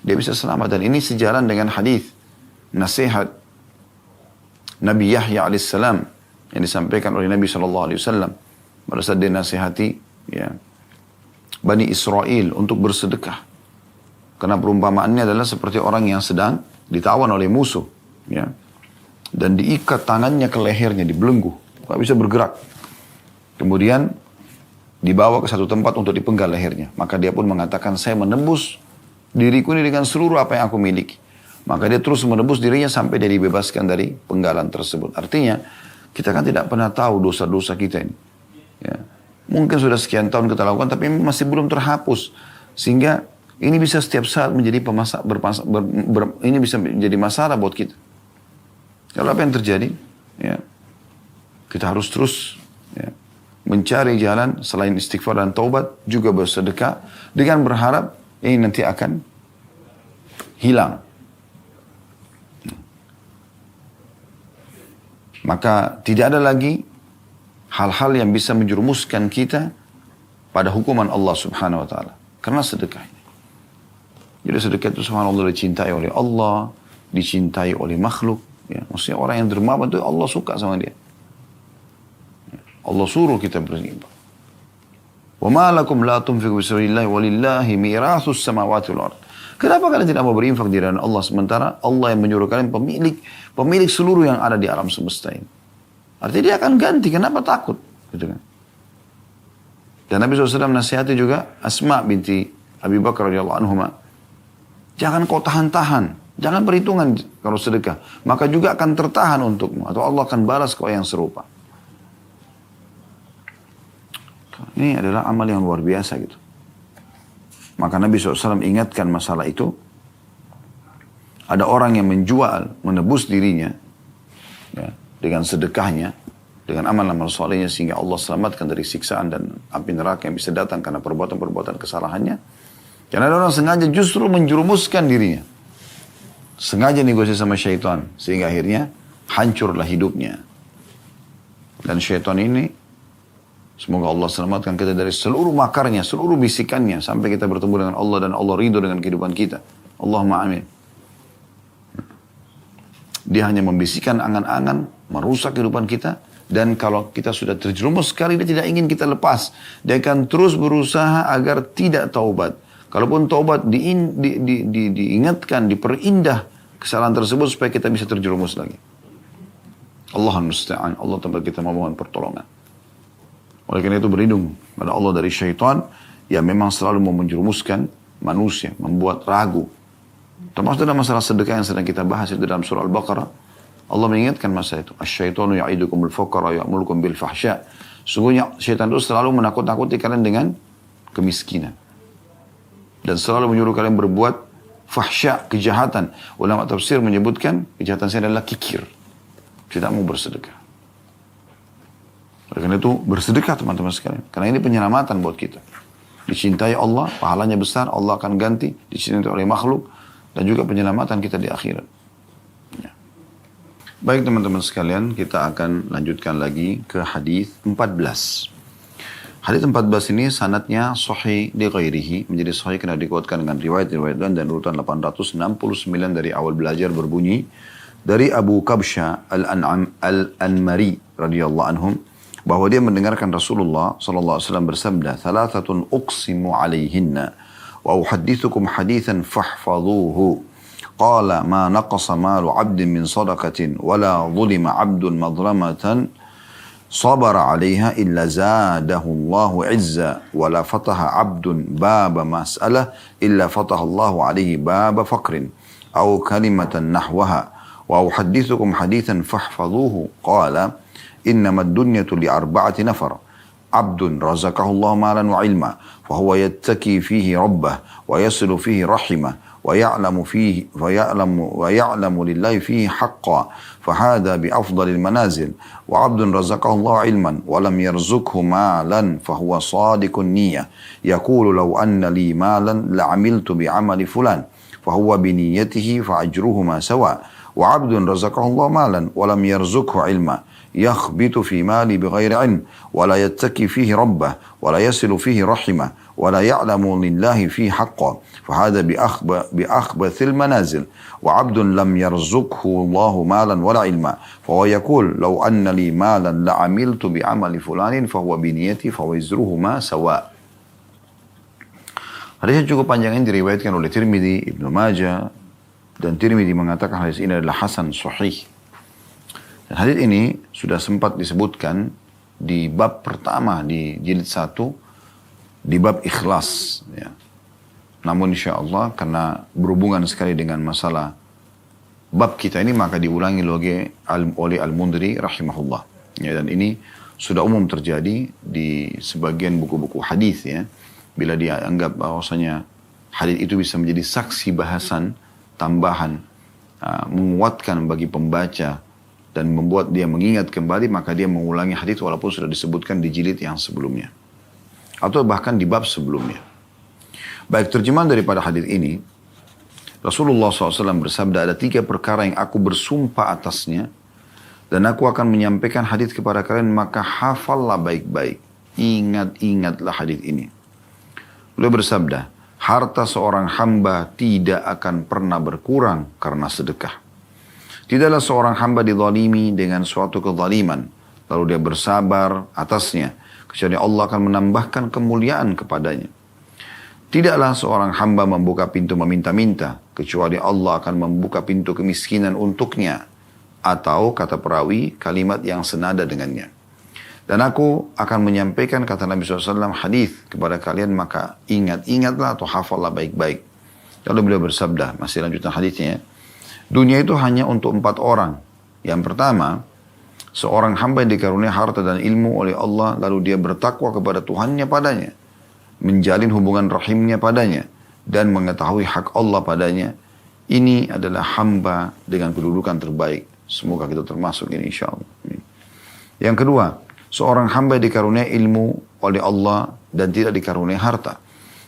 dia bisa selamat. Dan ini sejalan dengan hadis nasihat Nabi Yahya alaihissalam yang disampaikan oleh Nabi SAW. Pada saat dia nasihati ya, Bani Israel untuk bersedekah. Karena perumpamaannya adalah seperti orang yang sedang ditawan oleh musuh. Ya. Dan diikat tangannya ke lehernya, dibelenggu. Gak bisa bergerak. Kemudian dibawa ke satu tempat untuk dipenggal lehernya. Maka dia pun mengatakan, saya menebus diriku ini dengan seluruh apa yang aku miliki. Maka dia terus menebus dirinya sampai dia dibebaskan dari penggalan tersebut. Artinya, kita kan tidak pernah tahu dosa-dosa kita ini. Ya. Mungkin sudah sekian tahun kita lakukan, tapi masih belum terhapus. Sehingga ini bisa setiap saat menjadi ini bisa menjadi masalah buat kita. Kalau apa yang terjadi, ya, kita harus terus ya, mencari jalan selain istighfar dan taubat, juga bersedekah dengan berharap ini nanti akan hilang. Maka tidak ada lagi hal-hal yang bisa menjerumuskan kita pada hukuman Allah Subhanahu wa taala karena sedekah ini. Jadi sedekah itu subhanallah dicintai oleh Allah, dicintai oleh makhluk, ya. Maksudnya orang yang dermawan itu Allah suka sama dia. Allah suruh kita berinfak. Wa ma lakum la tunfiqu fi sabilillah walillahi mirathus samawati wal ard. Kenapa kalian tidak mau berinfak di jalan Allah sementara Allah yang menyuruh kalian pemilik seluruh yang ada di alam semesta ini. Artinya dia akan ganti, kenapa takut? Gitu kan. Dan Nabi SAW nasihati juga Asma binti Abi Bakar radhiyallahu anhuma. Jangan kau tahan-tahan, jangan perhitungan kalau sedekah, maka juga akan tertahan untukmu atau Allah akan balas kau yang serupa. Ini adalah amal yang luar biasa gitu. Maka Nabi SAW ingatkan masalah itu. Ada orang yang menjual, menebus dirinya ya, dengan sedekahnya, dengan amal-amal solehnya sehingga Allah selamatkan dari siksaan dan api neraka yang bisa datang karena perbuatan-perbuatan kesalahannya. Karena ada orang sengaja justru menjerumuskan dirinya. Sengaja negosiasi sama syaitan sehingga akhirnya hancurlah hidupnya. Dan syaitan ini semoga Allah selamatkan kita dari seluruh makarnya, seluruh bisikannya. Sampai kita bertemu dengan Allah dan Allah ridho dengan kehidupan kita. Allahumma amin. Dia hanya membisikkan angan-angan, merusak kehidupan kita. Dan kalau kita sudah terjerumus sekali, dia tidak ingin kita lepas. Dia akan terus berusaha agar tidak taubat. Kalaupun taubat diingatkan, diperindah kesalahan tersebut supaya kita bisa terjerumus lagi. Allahul musta'an. Allah tempat kita memohon pertolongan. Oleh karena itu berlindung pada Allah dari syaitan yang memang selalu mau menjerumuskan manusia, membuat ragu. Termasuk dalam masalah sedekah yang sedang kita bahas itu dalam surah Al-Baqarah. Allah mengingatkan masalah itu. Asy-syaitanu ya'idukumul faqra ya'murukum bil fahsya. Sungguhnya syaitan itu selalu menakut-nakuti kalian dengan kemiskinan. Dan selalu menyuruh kalian berbuat fahsya, kejahatan. Ulama tafsir menyebutkan kejahatan saya adalah kikir. Tidak mau bersedekah. Oleh karena itu bersedekah teman-teman sekalian. Karena ini penyelamatan buat kita. Dicintai Allah, pahalanya besar, Allah akan ganti. Dicintai oleh makhluk. Dan juga penyelamatan kita di akhirat. Ya. Baik teman-teman sekalian, kita akan lanjutkan lagi ke hadis 14. Hadis 14 ini sanadnya sahih li ghairihi. Menjadi sahih karena dikuatkan dengan riwayat-riwayat dan urutan 869 dari awal belajar berbunyi. Dari Abu Kabsha al-Anmari radhiyallahu anhum. Bahwa dia mendengarkan Rasulullah SAW bersabda, "Thalathatun uqsimu alaihinna, wa uhaddithukum hadithan fahfadhuhu. Qala ma naqasa malu abdin min sadaqatin, wa la zulima abdun madlamatan, sabara alaiha illa zadahu Allahu izza, wa la fataha abdun baba mas'alah, illa fataha Allahu alaihi baba faqrin, au kalimatan nahwaha. Wa uhaddithukum hadithan fahfadhuhu. Qala, إنما الدنيا لأربعة نفر عبد رزقه الله مالا وعلما فهو يتكي فيه ربه ويصل فيه رحمه ويعلم لله فيه حقا فهذا بأفضل المنازل وعبد رزقه الله علما ولم يرزقه مالا فهو صادق النية يقول لو أن لي مالا لعملت بعمل فلان فهو بنيته فأجرهما سواء وعبد رزقه الله مالا ولم يرزقه علما يخبط في مالي بغير علم ولا يتكي فيه ربه ولا يصل فيه رحمه ولا يعلم لله فيه حقا فهذا بأخبث المنازل وعبد لم يرزقه الله مالا ولا علما فهو يقول لو أن لي مالا لعملت بعمل فلان فهو بنيتي فوزرهما سواء. Hadisnya cukup panjang ini diriwayatkan oleh Tirmidzi, Ibnu Majah, dan Tirmidzi mengatakan hadis ini adalah hasan sahih. Dan hadis ini sudah sempat disebutkan di bab pertama di jilid 1 di bab ikhlas. Ya. Namun insya Allah karena berhubungan sekali dengan masalah bab kita ini maka diulangi oleh Al-Mundhiri rahimahullah. Ya, dan ini sudah umum terjadi di sebagian buku-buku hadis ya. Bila dia anggap bahwasanya hadis itu bisa menjadi saksi bahasan tambahan, menguatkan bagi pembaca dan membuat dia mengingat kembali, maka dia mengulangi hadis walaupun sudah disebutkan di jilid yang sebelumnya atau bahkan di bab sebelumnya. Baik, terjemahan daripada hadis ini, Rasulullah SAW bersabda, ada 3 perkara yang aku bersumpah atasnya dan aku akan menyampaikan hadis kepada kalian, maka hafallah baik-baik, ingat-ingatlah hadis ini. Beliau bersabda, harta seorang hamba tidak akan pernah berkurang karena sedekah. Tidaklah seorang hamba dizalimi dengan suatu kezaliman, lalu dia bersabar atasnya, kecuali Allah akan menambahkan kemuliaan kepadanya. Tidaklah seorang hamba membuka pintu meminta-minta, kecuali Allah akan membuka pintu kemiskinan untuknya. Atau kata perawi, kalimat yang senada dengannya. Dan aku akan menyampaikan kata Nabi SAW hadis kepada kalian, maka ingat-ingatlah atau hafallah baik-baik. Lalu beliau bersabda, masih lanjutan hadisnya, dunia itu hanya untuk 4 orang. Yang pertama, seorang hamba yang dikaruniai harta dan ilmu oleh Allah, lalu dia bertakwa kepada Tuhannya padanya, menjalin hubungan rahimnya padanya, dan mengetahui hak Allah padanya. Ini adalah hamba dengan kedudukan terbaik. Semoga kita termasuk ini insya Allah. Yang kedua, seorang hamba dikaruniai ilmu oleh Allah dan tidak dikaruniai harta.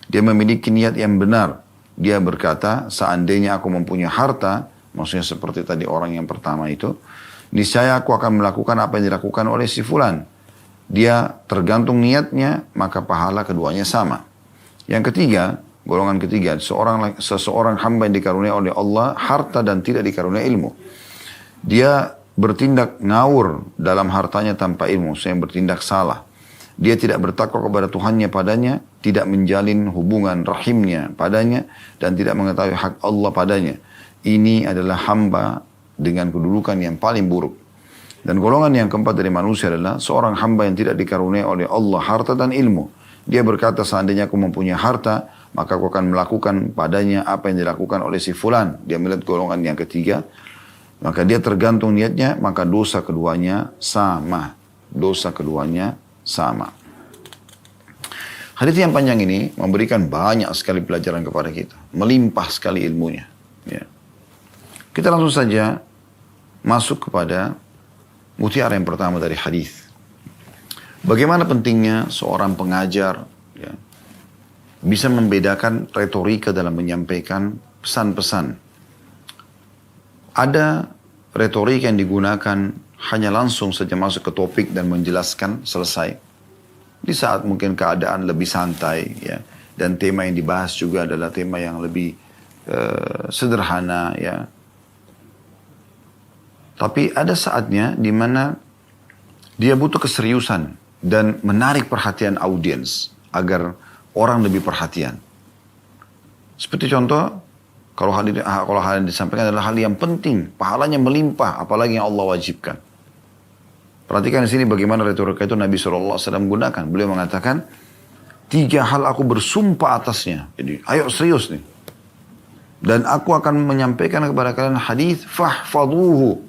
Dia memiliki niat yang benar. Dia berkata, seandainya aku mempunyai harta, maksudnya seperti tadi orang yang pertama itu, niscaya aku akan melakukan apa yang dilakukan oleh si fulan. Dia tergantung niatnya, maka pahala keduanya sama. Yang ketiga, golongan ketiga, seseorang hamba yang dikaruniai oleh Allah harta dan tidak dikaruniai ilmu. Dia bertindak ngawur dalam hartanya tanpa ilmu, yang bertindak salah. Dia tidak bertakwa kepada Tuhannya padanya, tidak menjalin hubungan rahimnya padanya, dan tidak mengetahui hak Allah padanya. Ini adalah hamba dengan kedudukan yang paling buruk. Dan golongan yang keempat dari manusia adalah seorang hamba yang tidak dikaruniai oleh Allah harta dan ilmu. Dia berkata, seandainya aku mempunyai harta, maka aku akan melakukan padanya apa yang dilakukan oleh si fulan. Dia melihat golongan yang ketiga, maka dia tergantung niatnya, maka dosa keduanya sama. Dosa keduanya sama. Hadis yang panjang ini memberikan banyak sekali pelajaran kepada kita. Melimpah sekali ilmunya. Ya. Kita langsung saja masuk kepada mutiara yang pertama dari hadis. Bagaimana pentingnya seorang pengajar ya, bisa membedakan retorika dalam menyampaikan pesan-pesan. Ada retorika yang digunakan hanya langsung saja masuk ke topik dan menjelaskan selesai. Di saat mungkin keadaan lebih santai ya, dan tema yang dibahas juga adalah tema yang lebih sederhana ya. Tapi ada saatnya di mana dia butuh keseriusan dan menarik perhatian audiens agar orang lebih perhatian. Seperti contoh, kalau hal yang disampaikan adalah hal yang penting, pahalanya melimpah, apalagi yang Allah wajibkan. Perhatikan di sini bagaimana retorika itu Nabi SAW gunakan. Beliau mengatakan, 3 hal aku bersumpah atasnya. Jadi, ayo serius nih. Dan aku akan menyampaikan kepada kalian hadis, fahfaduhu.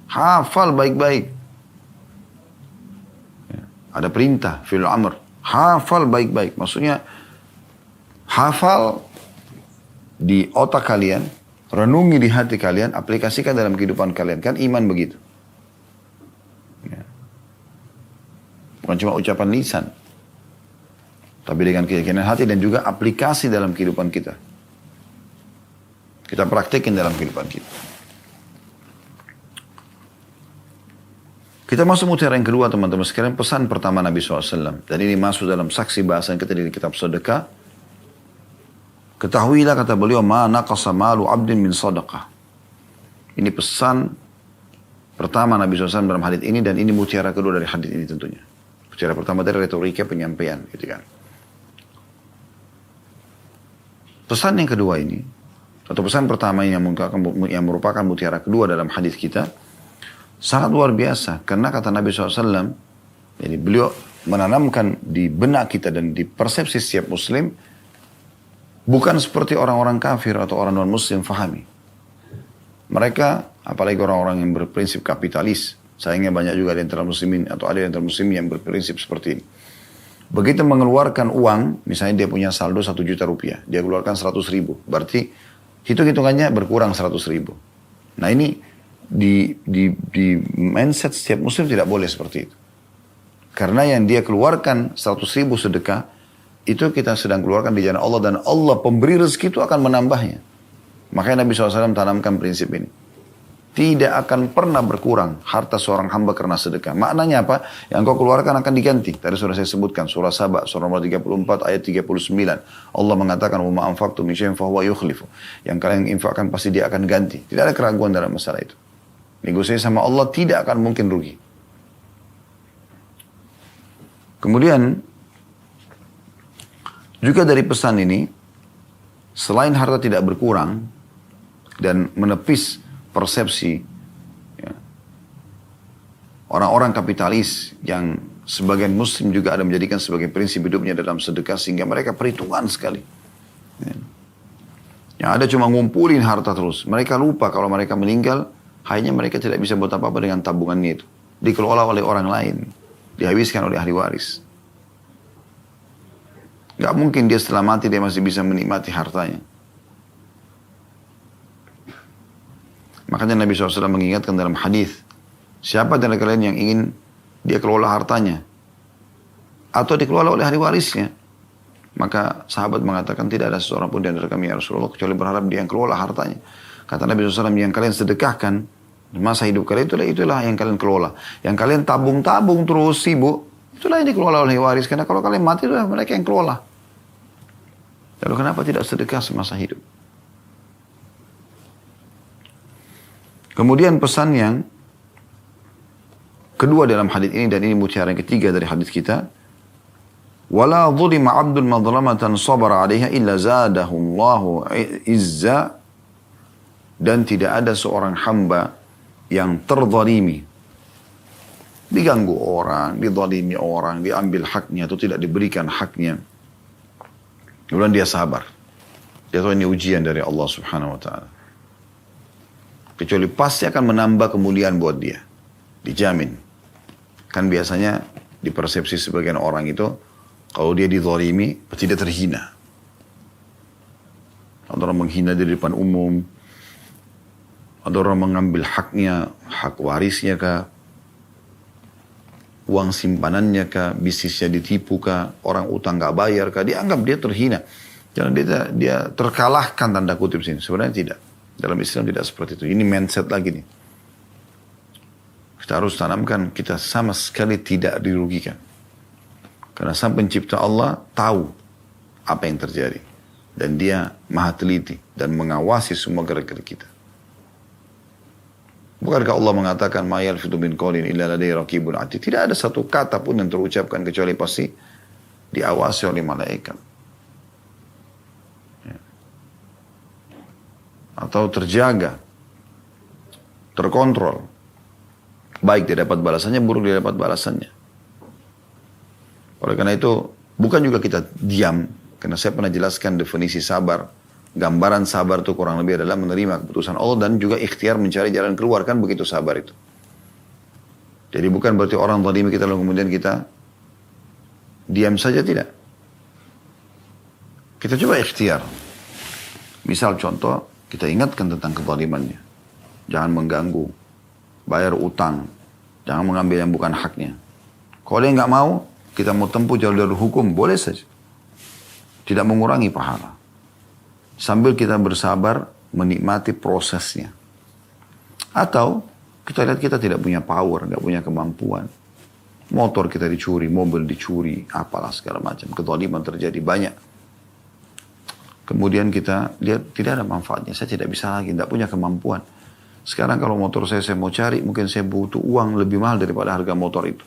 Hafal baik-baik. Ya, ada perintah, fi'il amr. Hafal baik-baik. Maksudnya, hafal di otak kalian, renungi di hati kalian, aplikasikan dalam kehidupan kalian. Kan iman begitu. Ya. Bukan cuma ucapan lisan. Tapi dengan keyakinan hati dan juga aplikasi dalam kehidupan kita. Kita praktekin dalam kehidupan kita. Kita masuk mutiara yang kedua teman-teman sekalian, pesan pertama Nabi SAW. Dan ini masuk dalam saksi bahasan kita di kitab sedekah. Ketahuilah kata beliau, ma naqasa malu abdin min sadaqah. Ini pesan pertama Nabi SAW dalam hadis ini, dan ini mutiara kedua dari hadis ini tentunya. Mutiara pertama dari retorika penyampaian, gitu kan. Pesan yang kedua ini, atau pesan pertama yang merupakan mutiara kedua dalam hadis kita, sangat luar biasa. Karena kata Nabi SAW, jadi beliau menanamkan di benak kita dan di persepsi setiap muslim, Bukan seperti orang-orang kafir atau orang non-muslim fahami. Mereka, apalagi orang-orang yang berprinsip kapitalis, sayangnya banyak juga di antara muslimin atau ada di antara muslimin yang berprinsip seperti ini. Begitu mengeluarkan uang, misalnya dia punya saldo 1 juta rupiah, dia keluarkan 100 ribu, berarti hitung-hitungannya berkurang 100 ribu. Nah ini di mindset setiap muslim tidak boleh seperti itu. Karena yang dia keluarkan 100 ribu sedekah, itu kita sedang keluarkan di jalan Allah dan Allah pemberi rezeki itu akan menambahnya. Makanya Nabi SAW tanamkan prinsip ini. Tidak akan pernah berkurang harta seorang hamba karena sedekah. Maknanya apa? Yang kau keluarkan akan diganti. Tadi sudah saya sebutkan surah Saba, surah nomor 34 ayat 39. Allah mengatakan, "Wa ma anfaqtum min syai'in fahuwa yukhlifu." Yang kalian infakkan pasti dia akan ganti. Tidak ada keraguan dalam masalah itu. Negosiasi sama Allah tidak akan mungkin rugi. Kemudian juga dari pesan ini, selain harta tidak berkurang dan menepis persepsi ya, orang-orang kapitalis yang sebagian muslim juga ada menjadikan sebagai prinsip hidupnya dalam sedekah sehingga mereka perhitungan sekali. Ya. Yang ada cuma ngumpulin harta terus. Mereka lupa kalau mereka meninggal, hanya mereka tidak bisa buat apa-apa dengan tabungannya itu. Dikelola oleh orang lain, dihabiskan oleh ahli waris. Gak mungkin dia setelah mati dia masih bisa menikmati hartanya. Makanya Nabi SAW mengingatkan dalam hadis, siapa dari kalian yang ingin dia kelola hartanya atau dikelola oleh ahli warisnya, maka sahabat mengatakan tidak ada seorang pun di antara kami ya Rasulullah kecuali berharap dia yang kelola hartanya. Kata Nabi SAW, yang kalian sedekahkan masa hidup kalian itulah yang kalian kelola. Yang kalian tabung-tabung terus sibuk, itulah yang dikelola oleh waris. Karena kalau kalian mati itulah mereka yang kelola. Lalu kenapa tidak sedekah semasa hidup? Kemudian pesan yang kedua dalam hadis ini, dan ini mutiara yang ketiga dari hadis kita, wala dhulima 'abdun madlamatan sabara 'alaiha illa zadahu Allahu 'izza, dan tidak ada seorang hamba yang terzalimi, diganggu orang, dizalimi orang, diambil haknya atau tidak diberikan haknya, kemudian dia sabar. Dia tahu ini ujian dari Allah Subhanahu wa taala. Kecuali pasti akan menambah kemuliaan buat dia. Dijamin. Kan biasanya di persepsi sebagian orang itu, kalau dia dizalimi, pasti dia terhina. Ada orang menghina dia di depan umum. Ada orang mengambil haknya, hak warisnya kah, uang simpanannya kah, bisnisnya ditipu kah, orang utang gak bayar kah, dianggap dia terhina. Jangan dia terkalahkan tanda kutip sini. Sebenarnya tidak. Dalam Islam tidak seperti itu. Ini mindset lagi nih. Kita harus tanamkan, kita sama sekali tidak dirugikan. Karena sang pencipta Allah tahu apa yang terjadi. Dan dia maha teliti dan mengawasi semua gerak-gerik kita. Bukankah Allah mengatakan, ma yalfidu min qawlin illa ladayhi raqibun atid. Tidak ada satu kata pun yang terucapkan kecuali pasti diawasi oleh malaikat. Atau terjaga, terkontrol. Baik dia dapat balasannya, buruk dia dapat balasannya. Oleh karena itu, bukan juga kita diam. Karena saya pernah jelaskan definisi sabar. Gambaran sabar itu kurang lebih adalah menerima keputusan Allah dan juga ikhtiar mencari jalan keluar. Kan begitu sabar itu. Jadi bukan berarti orang zalimi kita lalu kemudian kita diam saja, tidak. Kita coba ikhtiar. Misal contoh, kita ingatkan tentang kezalimannya. Jangan mengganggu. Bayar utang. Jangan mengambil yang bukan haknya. Kalau dia nggak mau, kita mau tempuh jalur hukum, boleh saja. Tidak mengurangi pahala. Sambil kita bersabar, menikmati prosesnya. Atau, kita lihat kita tidak punya power, nggak punya kemampuan. Motor kita dicuri, mobil dicuri, apalah segala macam. Kezaliman terjadi banyak. Kemudian kita lihat tidak ada manfaatnya. Saya tidak bisa lagi, tidak punya kemampuan. Sekarang kalau motor saya mau cari, mungkin saya butuh uang lebih mahal daripada harga motor itu.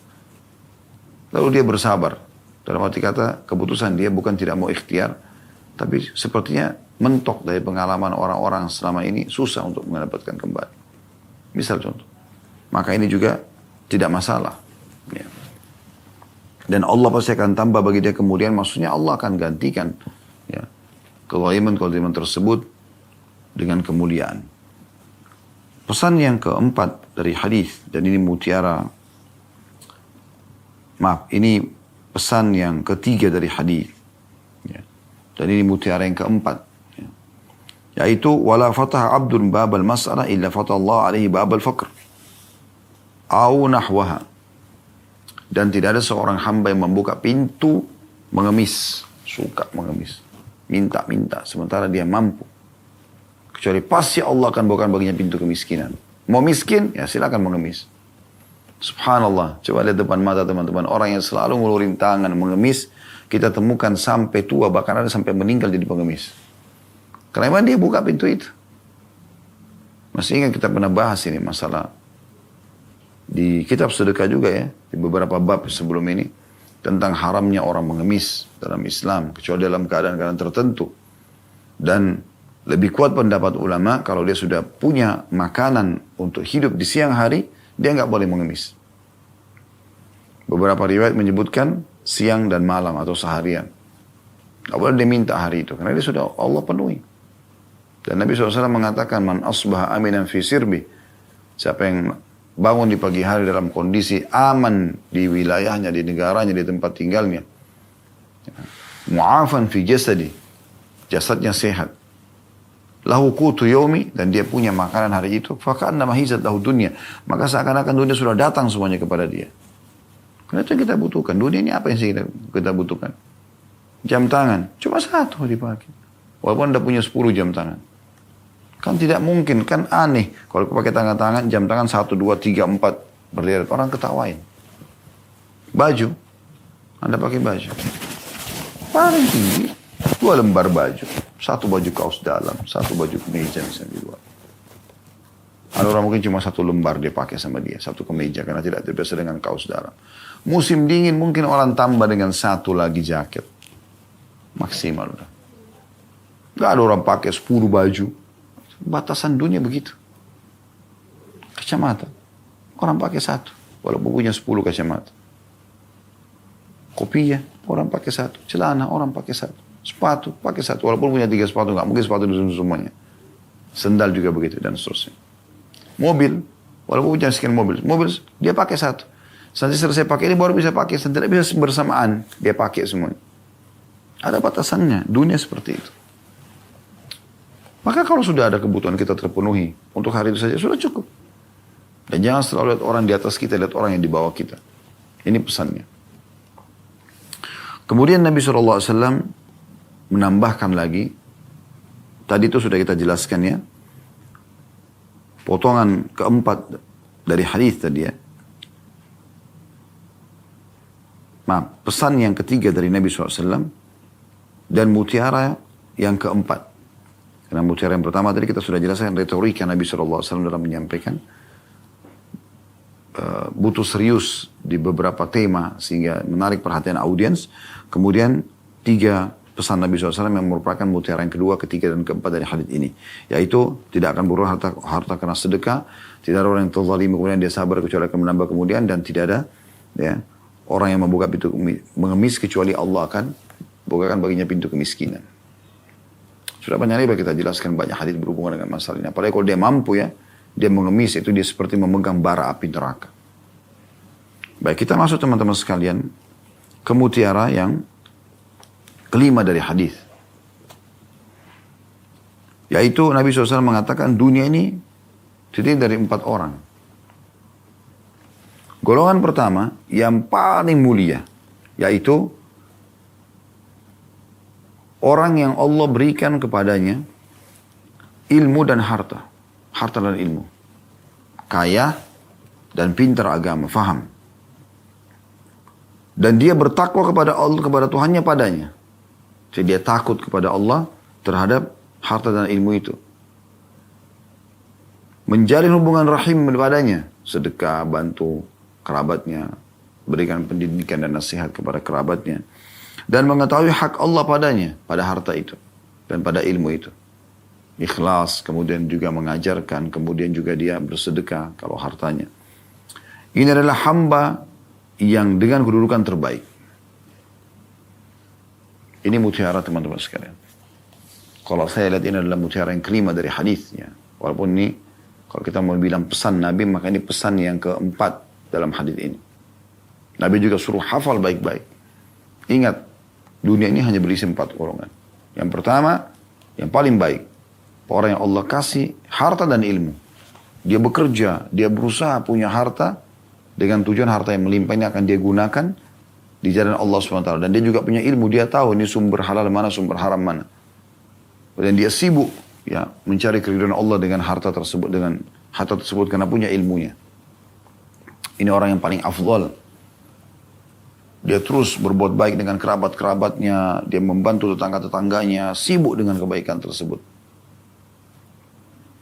Lalu dia bersabar. Dalam arti kata, keputusan dia bukan tidak mau ikhtiar, tapi sepertinya mentok dari pengalaman orang-orang selama ini susah untuk mendapatkan kembali. Misal contoh. Maka ini juga tidak masalah. Ya. Dan Allah pasti akan tambah bagi dia kemudian, maksudnya Allah akan gantikan. Ya. kezaliman tersebut dengan kemuliaan. Pesan yang keempat dari hadis, dan ini ini pesan yang ketiga dari hadis, ya. Dan ini mutiara yang keempat, ya. Yaitu wala fataha abdun babal mas'alah illa fatallahu alaihi babal faqr au nahwaha. Dan tidak ada seorang hamba yang membuka pintu mengemis, suka mengemis, minta sementara dia mampu. Kecuali pasti Allah akan bukakan baginya pintu kemiskinan. Mau miskin, ya silakan mengemis. Subhanallah, coba lihat depan mata teman-teman. Orang yang selalu ngulurin tangan, mengemis, kita temukan sampai tua, bahkan ada sampai meninggal jadi pengemis. Karena memang dia buka pintu itu. Masih ingat kita pernah bahas ini masalah di kitab sedekah juga ya, di beberapa bab sebelum ini, tentang haramnya orang mengemis dalam Islam, kecuali dalam keadaan-keadaan tertentu. Dan lebih kuat pendapat ulama, kalau dia sudah punya makanan untuk hidup di siang hari, dia nggak boleh mengemis. Beberapa riwayat menyebutkan siang dan malam atau seharian. Nggak boleh dia minta hari itu, karena dia sudah Allah penuhi. Dan Nabi SAW mengatakan, man asbaha aminan fi sirbi. Siapa yang bangun di pagi hari dalam kondisi aman di wilayahnya, di negaranya, di tempat tinggalnya. Mu'afan fi jasadi. Jasadnya sehat. Lahu qutu yaumi, dan dia punya makanan hari itu, faka'anna mahizat lahu dunya, maka seakan-akan dunia sudah datang semuanya kepada dia. Karena itu yang kita butuhkan. Dunia ini apa yang kita butuhkan? Jam tangan, cuma satu dipakai. Walaupun Anda punya 10 jam tangan. Kan tidak mungkin, kan aneh. Kalau pakai tangan-tangan, jam tangan 1, 2, 3, 4 berderet, orang ketawain. Baju, Anda pakai baju. Paling tinggi, 2 lembar baju. 1 baju kaos dalam, 1 baju kemeja misalnya di luar. Ada orang mungkin cuma 1 lembar dia pakai sama dia, 1 kemeja karena tidak terbiasa dengan kaos dalam. Musim dingin mungkin orang tambah dengan 1 lagi jaket. Maksimal udah. Gak ada orang pakai 10 baju. Batasan dunia begitu. Kacamata. Orang pakai 1. Walaupun punya 10 kacamata. Kopiah, orang pakai 1. Celana, orang pakai 1. Sepatu, pakai 1. Walaupun punya 3 sepatu, nggak mungkin sepatu di semuanya. Sendal juga begitu, dan seterusnya. Mobil, walaupun punya sekian mobil, dia pakai 1. Nanti selesai pakai ini baru bisa pakai. Tidak bisa bersamaan, dia pakai semuanya. Ada batasannya, dunia seperti itu. Maka kalau sudah ada kebutuhan kita terpenuhi, untuk hari itu saja sudah cukup. Dan jangan selalu lihat orang di atas kita, lihat orang yang di bawah kita. Ini pesannya. Kemudian Nabi SAW menambahkan lagi, tadi itu sudah kita jelaskan ya, potongan keempat dari hadis tadi ya. Pesan yang ketiga dari Nabi SAW, dan mutiara yang keempat. Karena mutiara yang pertama tadi kita sudah jelaskan retorika Nabi SAW dalam menyampaikan, butuh serius di beberapa tema sehingga menarik perhatian audiens. Kemudian 3 pesan Nabi SAW yang merupakan mutiara yang kedua, ketiga, dan keempat dari hadis ini. Yaitu tidak akan berubah harta karena sedekah, tidak ada orang yang terzalimi kemudian dia sabar kecuali akan menambah kemudian, dan tidak ada ya, orang yang membuka pintu mengemis kecuali Allah akan bukakan baginya pintu kemiskinan. Sudah banyak lebar kita jelaskan banyak hadis berhubungan dengan masalah ini. Apalagi kalau dia mampu ya, dia mengemis itu dia seperti memegang bara api neraka. Baik, kita masuk teman-teman sekalian ke mutiara yang kelima dari hadis, yaitu Nabi SAW mengatakan dunia ini terdiri dari 4 orang. Golongan pertama yang paling mulia, yaitu orang yang Allah berikan kepadanya ilmu dan harta. Harta dan ilmu. Kaya dan pintar agama, faham. Dan dia bertakwa kepada Allah, kepada Tuhannya padanya. Jadi dia takut kepada Allah terhadap harta dan ilmu itu. Menjalin hubungan rahim padanya. Sedekah, bantu kerabatnya. Berikan pendidikan dan nasihat kepada kerabatnya. Dan mengetahui hak Allah padanya. Pada harta itu. Dan pada ilmu itu. Ikhlas. Kemudian juga mengajarkan. Kemudian juga dia bersedekah kalau hartanya. Ini adalah hamba yang dengan kedudukan terbaik. Ini mutiara teman-teman sekalian. Kalau saya lihat ini adalah mutiara yang kelima dari hadis. Ya. Walaupun ini, kalau kita mau bilang pesan Nabi, maka ini pesan yang keempat dalam hadis ini. Nabi juga suruh hafal baik-baik. Ingat, dunia ini hanya berisi 4 golongan. Yang pertama, yang paling baik. Orang yang Allah kasih harta dan ilmu. Dia bekerja, dia berusaha punya harta. Dengan tujuan harta yang melimpah ini akan dia gunakan di jalan Allah SWT. Dan dia juga punya ilmu, dia tahu ini sumber halal mana, sumber haram mana. Dan dia sibuk ya mencari keridhaan Allah dengan harta tersebut, karena punya ilmunya. Ini orang yang paling afdal. Dia terus berbuat baik dengan kerabat-kerabatnya, dia membantu tetangga-tetangganya, sibuk dengan kebaikan tersebut.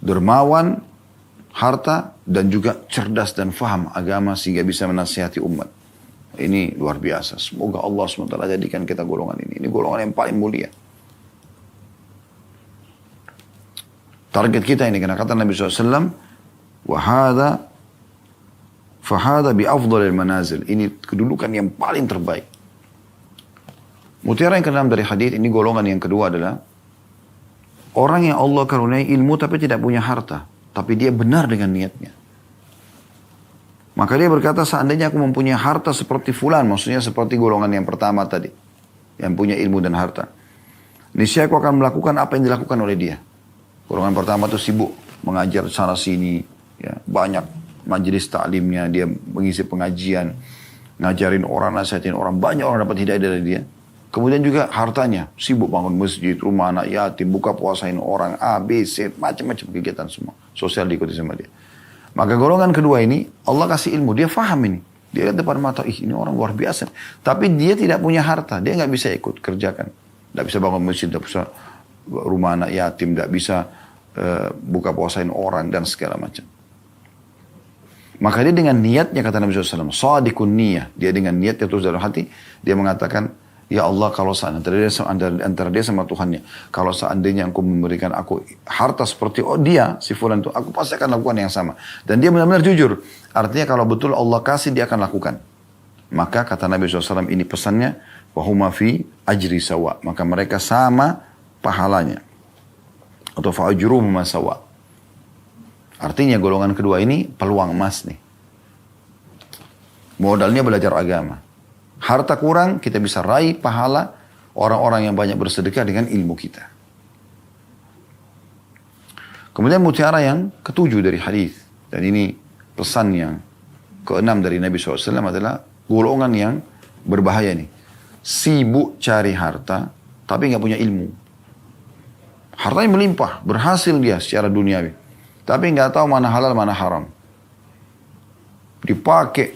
Dermawan, harta, dan juga cerdas dan faham agama sehingga bisa menasihati umat. Ini luar biasa. Semoga Allah SWT jadikan kita golongan ini. Ini golongan yang paling mulia. Target kita ini, karena kata Nabi SAW, fahada bi afdalil manazil. Ini kedudukan yang paling terbaik. Mutiara yang keenam dari hadis ini, golongan yang kedua adalah orang yang Allah karuniai ilmu tapi tidak punya harta, tapi dia benar dengan niatnya. Maka dia berkata, seandainya aku mempunyai harta seperti fulan, maksudnya seperti golongan yang pertama tadi, yang punya ilmu dan harta, niscaya aku akan melakukan apa yang dilakukan oleh dia. Golongan pertama itu sibuk mengajar sana sini, ya, banyak majelis taklimnya, dia mengisi pengajian, ngajarin orang, nasihatin orang, banyak orang dapat hidayah dari dia. Kemudian juga hartanya, sibuk bangun masjid, rumah anak yatim, buka puasain orang, A, B, C, macam-macam kegiatan semua. Sosial diikuti sama dia. Maka golongan kedua ini, Allah kasih ilmu, dia faham ini. Dia lihat depan mata, ini orang luar biasa. Tapi dia tidak punya harta, dia nggak bisa ikut kerjakan. Nggak bisa bangun masjid, nggak bisa rumah anak yatim, nggak bisa buka puasain orang, dan segala macam. Maka dia dengan niatnya, kata Nabi SAW, sadikun niyah. Dia dengan niatnya terus dalam hati, dia mengatakan, ya Allah, kalau antara dia sama Tuhannya, kalau seandainya engkau memberikan aku harta seperti dia, si fulan itu, aku pasti akan lakukan yang sama. Dan dia benar-benar jujur. Artinya kalau betul Allah kasih, dia akan lakukan. Maka kata Nabi SAW, ini pesannya, wahuma fi ajri sawa. Maka mereka sama pahalanya. Atau fa'ajruhum sawa. Artinya golongan kedua ini peluang emas nih. Modalnya belajar agama. Harta kurang, kita bisa raih pahala orang-orang yang banyak bersedekah dengan ilmu kita. Kemudian mutiara yang ketujuh dari hadis, dan ini pesan yang keenam dari Nabi SAW adalah golongan yang berbahaya nih. Sibuk cari harta, tapi nggak punya ilmu. Hartanya melimpah, berhasil dia secara duniawi. Tapi nggak tahu mana halal, mana haram. Dipakai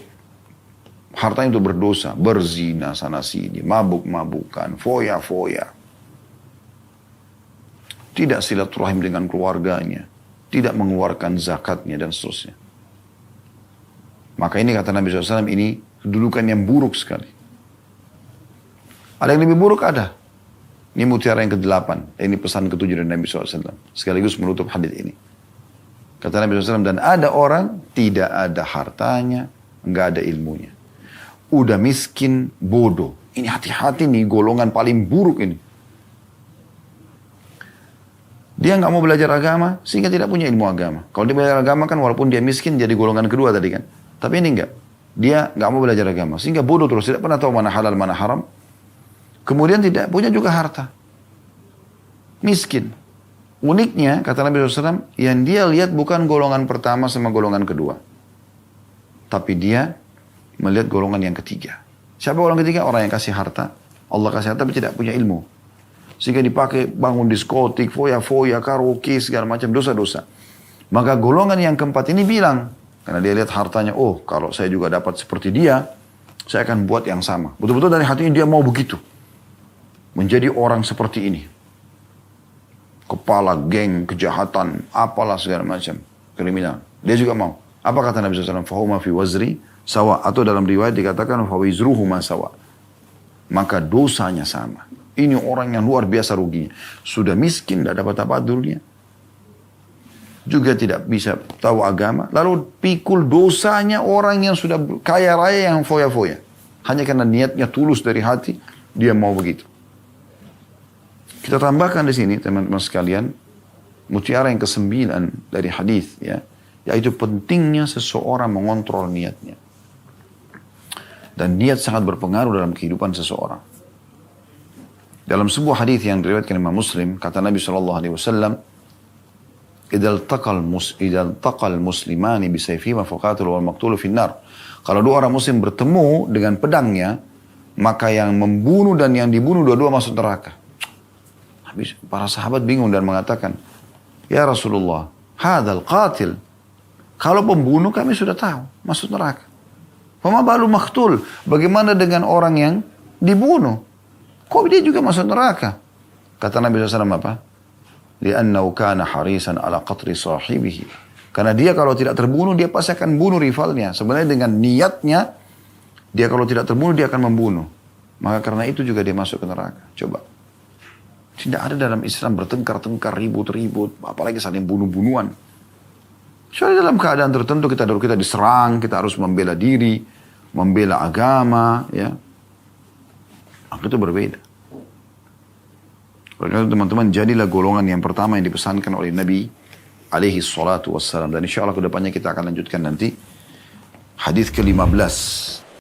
hartanya itu berdosa, berzina sana sini, mabuk-mabukan, foya-foya. Tidak silaturahim dengan keluarganya, tidak mengeluarkan zakatnya dan seterusnya. Maka ini kata Nabi SAW, ini kedudukan yang buruk sekali. Ada yang lebih buruk, ada. Ini mutiara yang ke-8. Ini pesan ke-7 dari Nabi SAW. Sekaligus menutup hadis ini. Kata Nabi SAW, dan ada orang tidak ada hartanya, nggak ada ilmunya. Udah miskin, bodoh. Ini hati-hati nih, golongan paling buruk ini. Dia nggak mau belajar agama, sehingga tidak punya ilmu agama. Kalau dia belajar agama kan, walaupun dia miskin, jadi golongan kedua tadi kan. Tapi ini enggak. Dia nggak mau belajar agama, sehingga bodoh terus. Tidak pernah tahu mana halal, mana haram. Kemudian tidak punya juga harta. Miskin. Uniknya, kata Nabi SAW, yang dia lihat bukan golongan pertama sama golongan kedua. Tapi dia melihat golongan yang ketiga. Siapa golongan ketiga? Orang yang kasih harta. Allah kasih harta tapi tidak punya ilmu. Sehingga dipakai bangun diskotik, foya-foya, karaoke, segala macam dosa-dosa. Maka golongan yang keempat ini bilang, karena dia lihat hartanya, oh kalau saya juga dapat seperti dia, saya akan buat yang sama. Betul-betul dari hatinya dia mau begitu. Menjadi orang seperti ini. Kepala geng, kejahatan, apalah segala macam. Kriminal. Dia juga mau. Apa kata Nabi SAW? Fahuma fi wazri sawa. Atau dalam riwayat dikatakan fawizruhuma sawa. Maka dosanya sama. Ini orang yang luar biasa ruginya. Sudah miskin, tidak dapat apa dunia. Juga tidak bisa tahu agama. Lalu pikul dosanya orang yang sudah kaya raya yang foya-foya. Hanya karena niatnya tulus dari hati, dia mau begitu. Kita tambahkan di sini teman-teman sekalian, mutiara yang ke-9 dari hadis ya, yaitu pentingnya seseorang mengontrol niatnya. Dan niat sangat berpengaruh dalam kehidupan seseorang. Dalam sebuah hadis yang diriwayatkan Imam Muslim, kata Nabi SAW, "Idza iltaqal muslimani bisayfihima faqatil wal maqtul finnar." Kalau dua orang muslim bertemu dengan pedangnya, maka yang membunuh dan yang dibunuh dua-dua masuk neraka. Habis para sahabat bingung dan mengatakan, "Ya Rasulullah, hadzal qatil." Kalau pembunuh kami sudah tahu masuk neraka. Fama balu maktul, bagaimana dengan orang yang dibunuh? Kok dia juga masuk neraka? Kata Nabi SAW apa? Li'annahu kana harisan ala qatri sahibihi. Karena dia kalau tidak terbunuh, dia pasti akan bunuh rivalnya. Sebenarnya dengan niatnya, dia kalau tidak terbunuh, dia akan membunuh. Maka karena itu juga dia masuk ke neraka. Coba. Tidak ada dalam Islam bertengkar-tengkar, ribut-ribut, apalagi saling bunuh-bunuhan. Soalnya dalam keadaan tertentu kita diserang, kita harus membela diri, membela agama, ya. Maka itu berbeda. Oleh karena teman-teman, jadilah golongan yang pertama yang dipesankan oleh Nabi alaihi salatu wassalam. Dan insya Allah kedepannya kita akan lanjutkan nanti hadis ke-15.